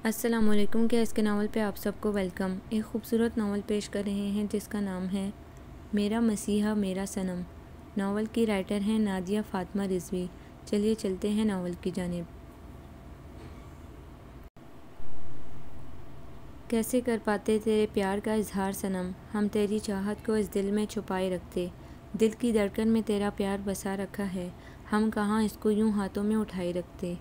अस्सलामुअलैकुम के इसके नावल पे आप सबको वेलकम। एक ख़ूबसूरत नावल पेश कर रहे हैं जिसका नाम है मेरा मसीहा मेरा सनम। नावल की राइटर हैं नादिया फ़ातिमा रिज़वी। चलिए चलते हैं नावल की जानिब। कैसे कर पाते तेरे प्यार का इजहार सनम, हम तेरी चाहत को इस दिल में छुपाए रखते। दिल की धड़कन में तेरा प्यार बसा रखा है, हम कहाँ इसको यूं हाथों में उठाए रखते।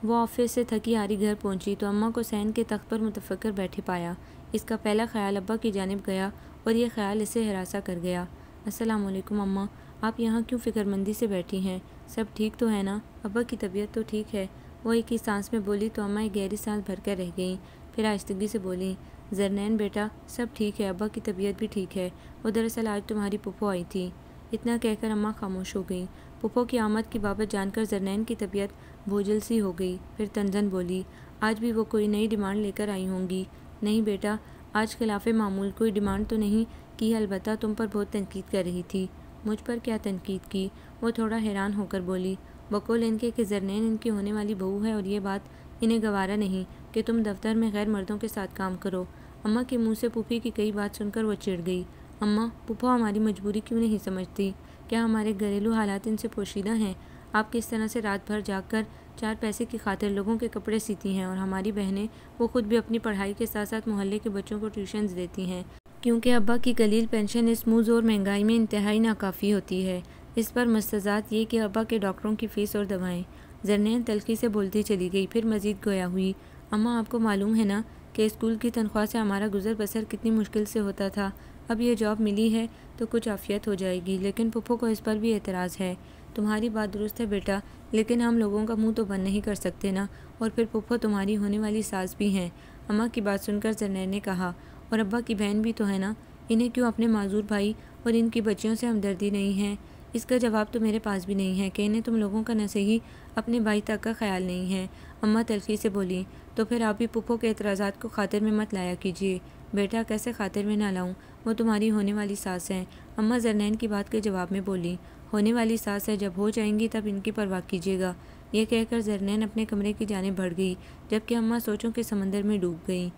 वो ऑफिस से थकी हारी घर पहुंची तो अम्मा को सैन के तख्त पर मुतफक्कर बैठे पाया। इसका पहला ख्याल अब्बा की जानिब गया और यह ख्याल इसे हिरासा कर गया। अस्सलामुअलैकुम अम्मा, आप यहाँ क्यों फ़िक्रमंदी से बैठी हैं? सब ठीक तो है ना? अब्बा की तबीयत तो ठीक है। वो एक ही सांस में बोली तो अम्मा एक गहरी सांस भर कर रह गईं। फिर आहिस्तगी से बोली, जरनैन बेटा सब ठीक है, अब्बा की तबीयत भी ठीक है। वो दरअसल आज तुम्हारी पुप्पो आई थी। इतना कहकर अम्मा खामोश हो गई। पुप्पो की आमद की बाबत जानकर जरनैन की तबीयत बोझल सी हो गई। फिर तंजन बोली, आज भी वो कोई नई डिमांड लेकर आई होंगी। नहीं बेटा, आज खिलाफ़े मामूल कोई डिमांड तो नहीं की, अलबत्ता तुम पर बहुत तनकीद कर रही थी। मुझ पर क्या तनकीद की? वो थोड़ा हैरान होकर बोली, बकौल इनके कि जरनैन इनकी होने वाली बहू है और ये बात इन्हें गवारा नहीं कि तुम दफ्तर में गैर मर्दों के साथ काम करो। अम्मा के मुँह से पुफी की कई बात सुनकर वो चिढ़ गई। अम्मा, पुप्पो हमारी मजबूरी क्यों नहीं समझती? क्या हमारे घरेलू हालात इनसे पोशीदा हैं? आप किस तरह से रात भर जागकर 4 पैसे की खातिर लोगों के कपड़े सीती हैं और हमारी बहनें वो खुद भी अपनी पढ़ाई के साथ साथ मोहल्ले के बच्चों को ट्यूशन्स देती हैं, क्योंकि अब्बा की कलील पेंशन इस मुँह और महंगाई में इंतहाई नाकाफ़ी होती है। इस पर मस्तजात ये कि अब्बा के डॉक्टरों की फ़ीस और दवाएँ। जरनैन तल्खी से बोलती चली गई। फिर मज़ीद गोया हुई, अम्मा आपको मालूम है ना कि स्कूल की तनख्वाह से हमारा गुजर बसर कितनी मुश्किल से होता था। अब ये जॉब मिली है तो कुछ आफियत हो जाएगी, लेकिन पुप्पो को इस पर भी एतराज़ है। तुम्हारी बात दुरुस्त है बेटा, लेकिन हम लोगों का मुंह तो बंद नहीं कर सकते ना। और फिर पुप्पो तुम्हारी होने वाली सास भी हैं। अम्मा की बात सुनकर जरनैन ने कहा, और अब्बा की बहन भी तो है ना, इन्हें क्यों अपने माजूर भाई और इनकी बच्चियों से हमदर्दी नहीं है? इसका जवाब तो मेरे पास भी नहीं है कि इन्हें तुम लोगों का न सही अपने भाई तक का ख्याल नहीं है। अम्मा तल्खी से बोली, तो फिर आप भी पुप्पो के एतराज़ात को खातिर में मत लाया कीजिए। बेटा कैसे खातिर में ना लाऊं, वो तुम्हारी होने वाली सास हैं। अम्मा जरनैन की बात के जवाब में बोली, होने वाली सास है, जब हो जाएंगी तब इनकी परवाह कीजिएगा। ये कहकर जरनैन अपने कमरे की जानिब बढ़ गई, जबकि अम्मा सोचों के समंदर में डूब गई।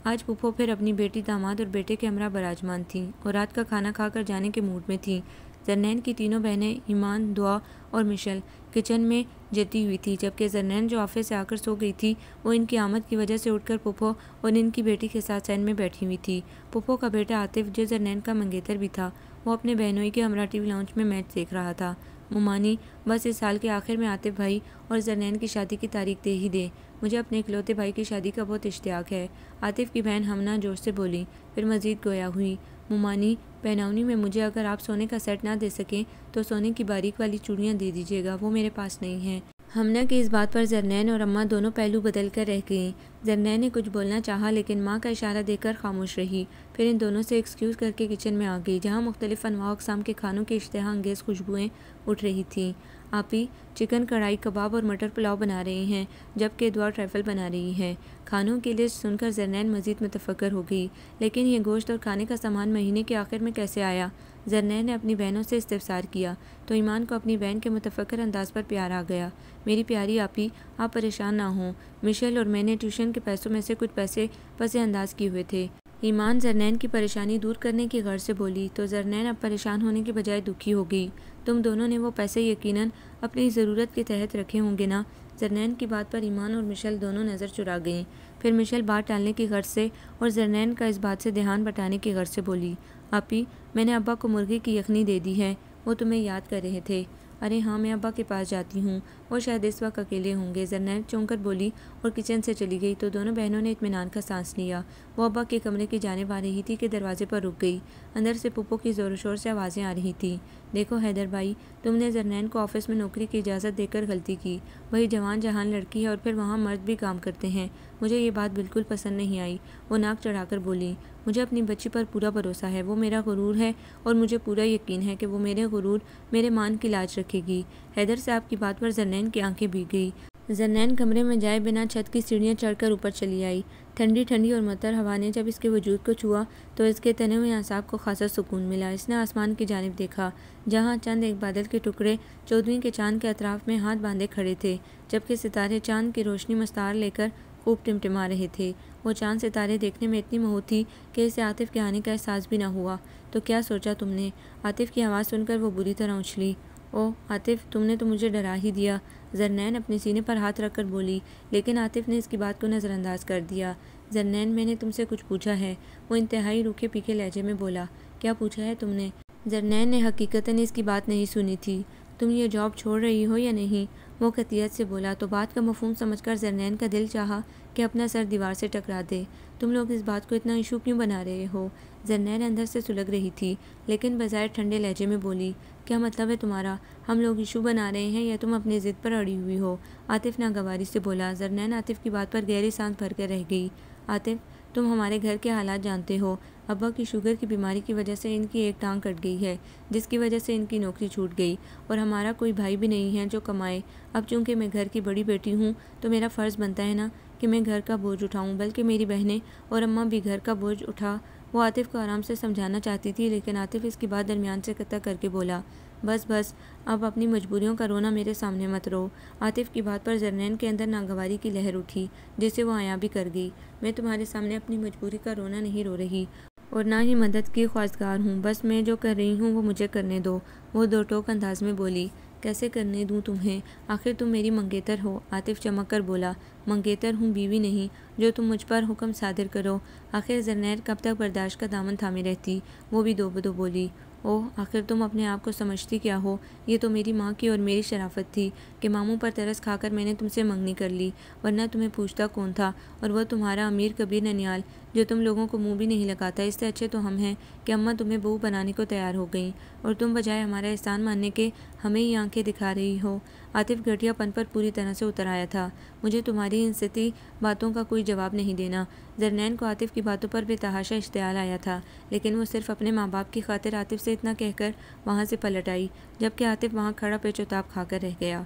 आज पुप्पो फिर अपनी बेटी, दामाद और बेटे के हमरा बराजमान थी और रात का खाना खाकर जाने के मूड में थी। जरनैन की तीनों बहनें ईमान, दुआ और मिशल किचन में जती हुई थी, जबकि जरनैन जो ऑफिस से आकर सो गई थी वो इनकी आमद की वजह से उठकर पुप्पो और इनकी बेटी के साथ सैन में बैठी हुई थी। पुप्पो का बेटा आतिफ, जो जरनैन का मंगेतर भी था, वो अपने बहनोई के हमरा टीवी लाउंज में मैच देख रहा था। मुमानी, बस इस साल के आखिर में आतिफ भाई और जरनैन की शादी की तारीख दे ही दे। मुझे अपने इकलौते भाई की शादी का बहुत इश्तियाक है। आतिफ की बहन हमना जोश से बोली। फिर मजीद गोया हुई, मुमानी, पहनावनी में मुझे अगर आप सोने का सेट ना दे सकें तो सोने की बारीक वाली चूड़ियाँ दे दीजिएगा, वो मेरे पास नहीं हैं। हमना की इस बात पर जरनैन और अम्मा दोनों पहलू बदल कर रह गईं। जरनैन ने कुछ बोलना चाहा, लेकिन माँ का इशारा देकर खामोश रही। फिर इन दोनों से एक्सक्यूज़ करके किचन में आ गई, जहाँ मुख्तलिफ अनवा अक़साम के खानों की इश्तहा अंगेज़ खुशबुएँ उठ रही थीं। आपी चिकन कढ़ाई कबाब और मटर पुलाव बना रही हैं, जबकि दुआ ट्रैफल बना रही हैं। खानों की लिस्ट सुनकर जरनैन मज़ीद मुतफक्कर हो गई, लेकिन ये गोश्त और खाने का सामान महीने के आखिर में कैसे आया? जरनैन ने अपनी बहनों से इस्तिफ़सार किया तो ईमान को अपनी बहन के मुतफक्कर अंदाज पर प्यार आ गया। मेरी प्यारी आपी, आप परेशान ना हों, मिशेल और मैंने ट्यूशन के पैसों में से कुछ पैसे पसे अंदाज किए हुए थे। ईमान जरनैन की परेशानी दूर करने की गर्ज से बोली तो जरनैन अब परेशान होने के बजाय दुखी हो गई। तुम दोनों ने वो पैसे यकीनन अपनी ज़रूरत के तहत रखे होंगे ना? जरनैन की बात पर ईमान और मिशेल दोनों नज़र चुरा गईं। फिर मिशेल बात टालने की गर्ज से और जरनैन का इस बात से ध्यान बटाने की गर्ज से बोली, आपी, मैंने अब्बा को मुर्गी की यखनी दे दी है, वो तुम्हें याद कर रहे थे। अरे हाँ, मैं अब्बा के पास जाती हूँ, वो शायद इस वक्त अकेले होंगे। जरनैन चौंक कर बोली और किचन से चली गई तो दोनों बहनों ने इत्मीनान का सांस लिया। वो अब्बा के कमरे की जानिब आ रही थी कि दरवाजे पर रुक गई। अंदर से पुप्पो की ज़ोर शोर से आवाज़ें आ रही थी। देखो हैदर भाई, तुमने जरनैन को ऑफिस में नौकरी की इजाज़त देकर गलती की। वही जवान जहान लड़की है और फिर वहाँ मर्द भी काम करते हैं। मुझे ये बात बिल्कुल पसंद नहीं आई। वो नाक चढ़ाकर बोली, मुझे अपनी बच्ची पर पूरा भरोसा है, वो मेरा गुरूर है और मुझे पूरा यकीन है कि वो मेरे गुरूर, मेरे मान की लाज रखेगी। हैदर साहब की बात पर जरनैन की आंखें भीग गई। जरनैन कमरे में जाए बिना छत की सीढ़ियाँ चढ़कर ऊपर चली आई। ठंडी ठंडी और मतर हवा ने जब इसके वजूद को छुआ तो इसके तने हुए आसाब को खासा सुकून मिला। इसने आसमान की जानिब देखा, जहाँ चंद एक बादल के टुकड़े 14वीं के चांद के अतराफ में हाथ बांधे खड़े थे, जबकि सितारे चांद की रोशनी मस्तार लेकर खूब टिमटिमा रहे थे। वो चांद सितारे देखने में इतनी मोह थी कि इसे आतिफ के आने का एहसास भी ना हुआ। तो क्या सोचा तुमने? आतिफ की आवाज़ सुनकर वो बुरी तरह उछली। ओह आतिफ, तुमने तो मुझे डरा ही दिया। जरनैन अपने सीने पर हाथ रखकर बोली, लेकिन आतिफ ने इसकी बात को नज़रअंदाज कर दिया। जरनैन, मैंने तुमसे कुछ पूछा है। वो इंतहाई रूखे पीके लहजे में बोला। क्या पूछा है तुमने? जरनैन ने हकीकतन इसकी बात नहीं सुनी थी। तुम ये जॉब छोड़ रही हो या नहीं? वो कतियत से बोला तो बात का मफहूम समझकर जरनैन का दिल चाहा कि अपना सर दीवार से टकरा दे। तुम लोग इस बात को इतना इशू क्यों बना रहे हो? जरनैन अंदर से सुलग रही थी, लेकिन बजाय ठंडे लहजे में बोली, क्या मतलब है तुम्हारा? हम लोग इशू बना रहे हैं या तुम अपनी ज़िद पर अड़ी हुई हो? आतिफ नागवारी से बोला। जरनैन आतिफ की बात पर गहरी सांस भर कर रह गई। आतिफ, तुम हमारे घर के हालात जानते हो। अब्बा की शुगर की बीमारी की वजह से इनकी एक टांग कट गई है, जिसकी वजह से इनकी नौकरी छूट गई, और हमारा कोई भाई भी नहीं है जो कमाए। अब चूंकि मैं घर की बड़ी बेटी हूँ तो मेरा फ़र्ज़ बनता है ना कि मैं घर का बोझ उठाऊँ, बल्कि मेरी बहनें और अम्मा भी घर का बोझ उठा। वो आतिफ को आराम से समझाना चाहती थी, लेकिन आतिफ इसकी बात दरमियान से कतई करके बोला, बस बस, अब अपनी मजबूरियों का रोना मेरे सामने मत रो। आतिफ की बात पर जरनैन के अंदर नागवारी की लहर उठी, जिसे वो आया भी कर गई। मैं तुम्हारे सामने अपनी मजबूरी का रोना नहीं रो रही, और ना ही मदद की ख्वाहिशगार हूँ। बस मैं जो कर रही हूँ वो मुझे करने दो। वो दो टोक अंदाज में बोली। कैसे करने दूँ तुम्हें? आखिर तुम मेरी मंगेतर हो। आतिफ चमक कर बोला। मंगेतर हूँ, बीवी नहीं। जो तुम मुझ पर हुक्म सादिर करो। आखिर जरनैन कब तक बर्दाश्त का दामन थामे रहती? वो भी दो बदो बोली। ओह, आखिर तुम अपने आप को समझती क्या हो? ये तो मेरी माँ की और मेरी शराफत थी कि मामू पर तरस खाकर मैंने तुमसे मंगनी कर ली, वरना तुम्हें पूछता कौन था? और वह तुम्हारा अमीर कबीर ननियाल, जो तुम लोगों को मुंह भी नहीं लगाता। इससे अच्छे तो हम हैं कि अम्मा तुम्हें बहू बनाने को तैयार हो गई, और तुम बजाय हमारा एहसान मानने के हमें ही आंखें दिखा रही हो। आतिफ घटियापन पर पूरी तरह से उतर आया था। मुझे तुम्हारी इन सती बातों का कोई जवाब नहीं देना। जरनैन को आतिफ की बातों पर बेतहाशा इश्तियाल आया था, लेकिन वो सिर्फ अपने माँ बाप की खातिर आतिफ से इतना कहकर वहाँ से पलट आई, जबकि आतिफ वहाँ खड़ा पेचोताब खाकर रह गया।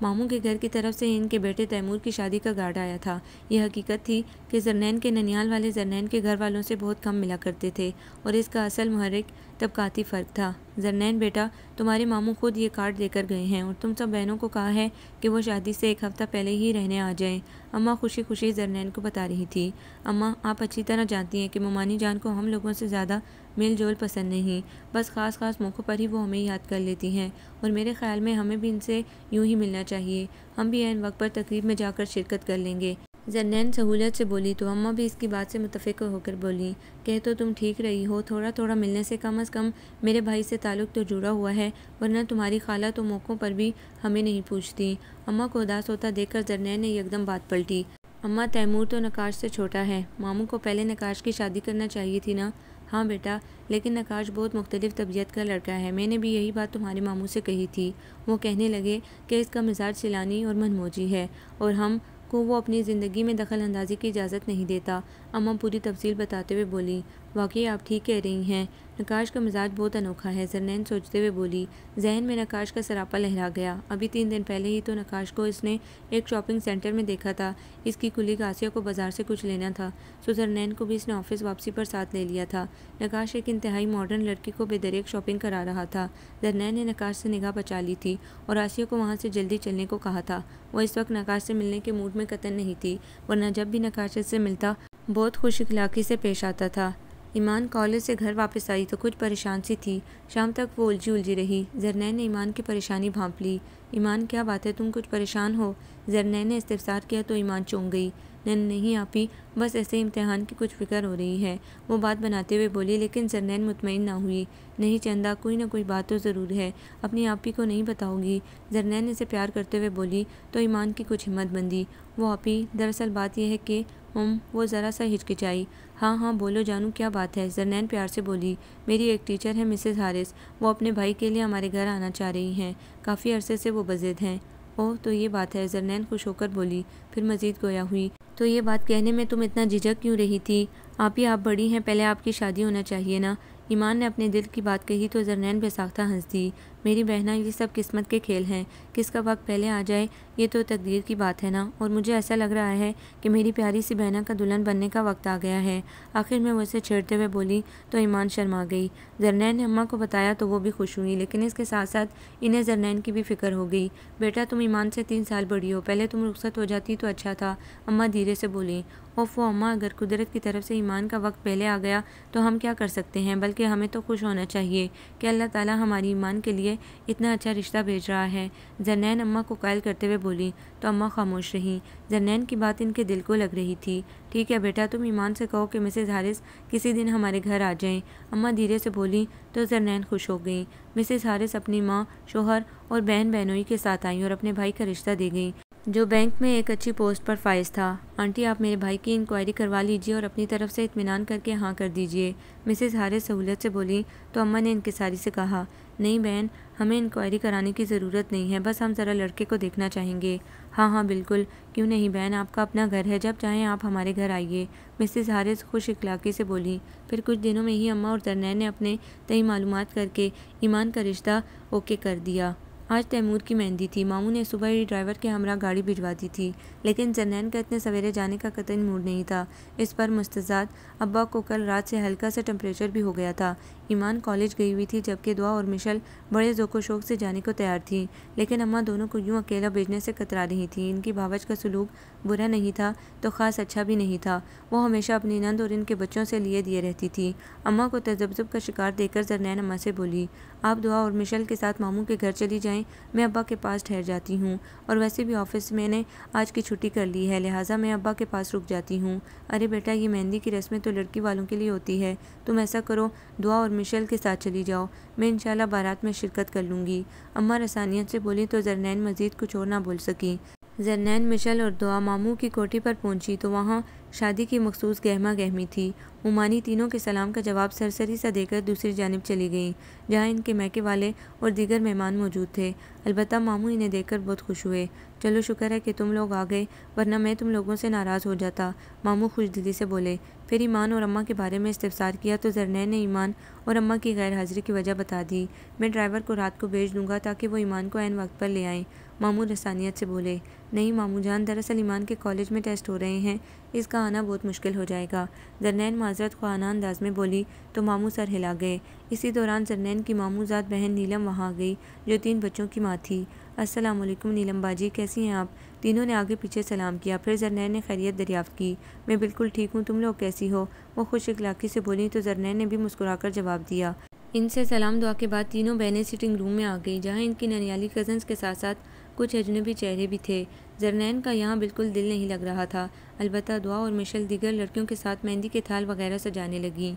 मामू के घर की तरफ से इनके बेटे तैमूर की शादी का गार्ड आया था। यह हकीकत थी कि जरनैन के ननियाल वाले जरनैन के घर वालों से बहुत कम मिला करते थे, और इसका असल मुहर्रिक तबकाती फ़र्क था। जरनैन बेटा, तुम्हारे मामू खुद ये कार्ड देकर गए हैं, और तुम सब बहनों को कहा है कि वो शादी से एक हफ़्ता पहले ही रहने आ जाएं। अम्मा खुशी खुशी जरनैन को बता रही थी। अम्मा, आप अच्छी तरह जानती हैं कि मोमानी जान को हम लोगों से ज़्यादा मेल जोल पसंद नहीं। बस ख़ास मौक़ों पर ही वो हमें याद कर लेती हैं, और मेरे ख्याल में हमें भी इनसे यूं ही मिलना चाहिए। हम भी ऐन वक्त पर तकरीब में जाकर शिरकत कर लेंगे। जरनैन सहूलियत से बोली तो अम्मा भी इसकी बात से मुतफ़िक़ होकर बोली, कह तो तुम ठीक रही हो। थोड़ा थोड़ा मिलने से कम अज़ कम मेरे भाई से ताल्लुक़ तो जुड़ा हुआ है, वरना तुम्हारी खाला तो मौक़ों पर भी हमें नहीं पूछती। अम्मा को उदास होता देखकर जरनैन ने एकदम बात पलटी। अम्मा, तैमूर तो नकाश से छोटा है। मामू को पहले नकाश की शादी करना चाहिए थी ना? हाँ बेटा, लेकिन नकाश बहुत मुख्तलिफ तबीयत का लड़का है। मैंने भी यही बात तुम्हारे मामू से कही थी। वो कहने लगे कि इसका मिजाज सिलानी और मनमोजी है, और हम को वो अपनी ज़िंदगी में दखल अंदाजी की इजाज़त नहीं देता। अम्मा पूरी तफसील बताते हुए बोली, वाकई आप ठीक कह रही हैं, नकाश का मिजाज बहुत अनोखा है। जरनैन सोचते हुए बोली। जहन में नकाश का सरापा लहरा गया। अभी 3 दिन पहले ही तो नकाश को इसने एक शॉपिंग सेंटर में देखा था। इसकी कुलीग आसिया को बाजार से कुछ लेना था, सो जरनैन को भी इसने ऑफिस वापसी पर साथ ले लिया था। नकाश एक इंतहाई मॉडर्न लड़की को बेदरेक शॉपिंग करा रहा था। जरनैन ने नकाश से निगाह बचा ली थी और आसिया को वहाँ से जल्दी चलने को कहा था। वह इस वक्त नकाश से मिलने के मूड में कतई नहीं थी, वरना जब भी नकाश से मिलता बहुत खुश इखलाकी से पेश आता था। ईमान कॉलेज से घर वापस आई तो कुछ परेशान सी थी। शाम तक वो उलझी रही। जरनैन ने ईमान की परेशानी भांप ली। ईमान, क्या बात है, तुम कुछ परेशान हो? जरनैन ने इस्तिफसार किया तो ईमान चौंक गई। नहीं आपी, बस ऐसे इम्तिहान की कुछ फिक्र हो रही है, वो बात बनाते हुए बोली। लेकिन जरनैन मुतमईन ना हुई। नहीं चंदा, कोई ना कोई बात तो ज़रूर है, अपनी आपी को नहीं बताऊंगी। जरनैन इसे प्यार करते हुए बोली तो ईमान की कुछ हिम्मत बंदी। वो आपी, दरअसल बात यह है कि वो ज़रा सा हिचकिचाई। हाँ बोलो जानू, क्या बात है? जरनैन प्यार से बोली। मेरी एक टीचर है मिसेस हारिस, वो अपने भाई के लिए हमारे घर आना चाह रही हैं। काफ़ी अरसे से वो बज़िद हैं। ओह, तो ये बात है, जरनैन खुश होकर बोली। फिर मज़ीद गोया हुई, तो ये बात कहने में तुम इतना झिझक क्यों रही थी? आप ही आप बड़ी हैं, पहले आपकी शादी होना चाहिए ना। ईमान ने अपने दिल की बात कही तो जरनैन बेसाख्ता हंस दी। मेरी बहना, ये सब किस्मत के खेल हैं, किसका वक्त पहले आ जाए ये तो तकदीर की बात है ना, और मुझे ऐसा लग रहा है कि मेरी प्यारी सी बहना का दुल्हन बनने का वक्त आ गया है। आखिर में वो उसे छेड़ते हुए बोली तो ईमान शर्मा गई। जरनैन ने अम्मा को बताया तो वो भी खुश हुई, लेकिन इसके साथ साथ इन्हें जरनैन की भी फिक्र हो गई। बेटा, तुम ईमान से 3 साल बड़ी हो, पहले तुम रुखसत हो जाती तो अच्छा था, अम्मा धीरे से बोली। ओफो अम्मा, अगर कुदरत की तरफ से ईमान का वक्त पहले आ गया तो हम क्या कर सकते हैं, बल्कि हमें तो खुश होना चाहिए कि अल्लाह ताला हमारी ईमान के लिए इतना अच्छा रिश्ता भेज रहा है। जरनैन अम्मा को कायल करते हुए बोली तो अम्मा खामोश रहीं। जरनैन की बात इनके दिल को लग रही थी। ठीक है बेटा, तुम ईमान से कहो कि मिसेज हारिस किसी दिन हमारे घर आ जाएं, अम्मा धीरे से बोली तो जरनैन खुश हो गई। मिसेज हारिस अपनी माँ, शोहर और बहन बहनोई के साथ आई और अपने भाई का रिश्ता दे गई, जो बैंक में एक अच्छी पोस्ट पर फाइज था। आंटी, आप मेरे भाई की इंक्वायरी करवा लीजिए और अपनी तरफ से इत्मीनान करके हाँ कर दीजिए, मिसेज हारिस सहूलियत से बोली तो अम्मा ने इंकिसारी से कहा, नहीं बहन, हमें इंक्वायरी कराने की ज़रूरत नहीं है, बस हम ज़रा लड़के को देखना चाहेंगे। हाँ हाँ बिल्कुल, क्यों नहीं बहन, आपका अपना घर है, जब चाहें आप हमारे घर आइए, मिसेज हारिस खुश इखलाकी से बोली। फिर कुछ दिनों में ही अम्मा और जरनैन ने अपने तय मालूमात करके ईमान का रिश्ता ओके कर दिया। आज तैमूर की मेहंदी थी। मामू ने सुबह ही ड्राइवर के हमरा गाड़ी भिजवा दी थी, लेकिन जरनैन का इतने सवेरे जाने का कतई मूड नहीं था। इस पर मुस्तज़ाद अब्बा को कल रात से हल्का सा टेम्परेचर भी हो गया था। ईमान कॉलेज गई हुई थी, जबकि दुआ और मिशल बड़े ज़ोको शौक से जाने को तैयार थी, लेकिन अम्मा दोनों को यूँ अकेला भेजने से कतरा रही थी। इनकी भावज का सलूक बुरा नहीं था तो ख़ास अच्छा भी नहीं था। वो हमेशा अपनी नंद और इनके बच्चों से लिए दिए रहती थी। अम्मा को तजब्जुब का शिकार देखकर जरनैन अम्मा से बोली, आप दुआ और मिशल के साथ मामू के घर चली जाएं, मैं अब्बा के पास ठहर जाती हूँ, और वैसे भी ऑफिस मैंने आज की छुट्टी कर ली है, लिहाजा मैं अब्बा के पास रुक जाती हूँ। अरे बेटा, ये मेहंदी की रस्में तो लड़की वालों के लिए होती है, तुम ऐसा करो, दुआ और मिशेल के साथ चली जाओ, मैं इंशाल्लाह बारात में शिरकत कर लूँगी, अम्मा रसानियत से बोली तो जरनैन मजीद कुछ और ना बोल सकी। जरनैन, मिशेल और दुआ मामू की कोठी पर पहुंची तो वहाँ शादी की मखसूस गहमा गहमी थी। उमानी तीनों के सलाम का जवाब सरसरी सा देकर दूसरी जानिब चली गईं, जहाँ इनके मैके वाले और दीगर मेहमान मौजूद थे। अलबत्ता मामू इन्हें देखकर बहुत खुश हुए। चलो शुक्र है कि तुम लोग आ गए, वरना मैं तुम लोगों से नाराज़ हो जाता, मामू खुशदिली से बोले। फिर ईमान और अम्मा के बारे में इस्तफसार किया तो जरनैन ने ईमान और अम्मा की गैर हाजिरी की वजह बता दी। मैं ड्राइवर को रात को भेज दूंगा ताकि वो ईमान को ऐन वक्त पर ले आएँ, मामू रसानियत से बोले। नहीं मामू जान, दरअसल ईमान के कॉलेज में टेस्ट हो रहे हैं, इसका आना बहुत मुश्किल हो जाएगा, जरनैन माजरत ख्वाना अंदाज में बोली तो मामू सर हिला गए। इसी दौरान जरनैन की मामूजात बहन नीलम वहाँ आ गई, जो 3 बच्चों की माँ थी। अस्सलाम वालेकुम नीलम बाजी, कैसी हैं आप? तीनों ने आगे पीछे सलाम किया। फिर जरनैन ने खैरियत दरियाफ्त की। मैं बिल्कुल ठीक हूँ, तुम लोग कैसी हो? वो खुश इखलाकी से बोली तो जरनैन ने भी मुस्कुराकर जवाब दिया। इनसे सलाम दुआ के बाद तीनों बहनें सिटिंग रूम में आ गई, जहाँ इनकी ननियाली कज़न्स के साथ साथ कुछ अजनबी चेहरे भी थे। जरनैन का यहाँ बिल्कुल दिल नहीं लग रहा था। अलबत्ता दुआ और मिशेल दीगर लड़कियों के साथ मेहंदी के थाल वगैरह सजाने लगी।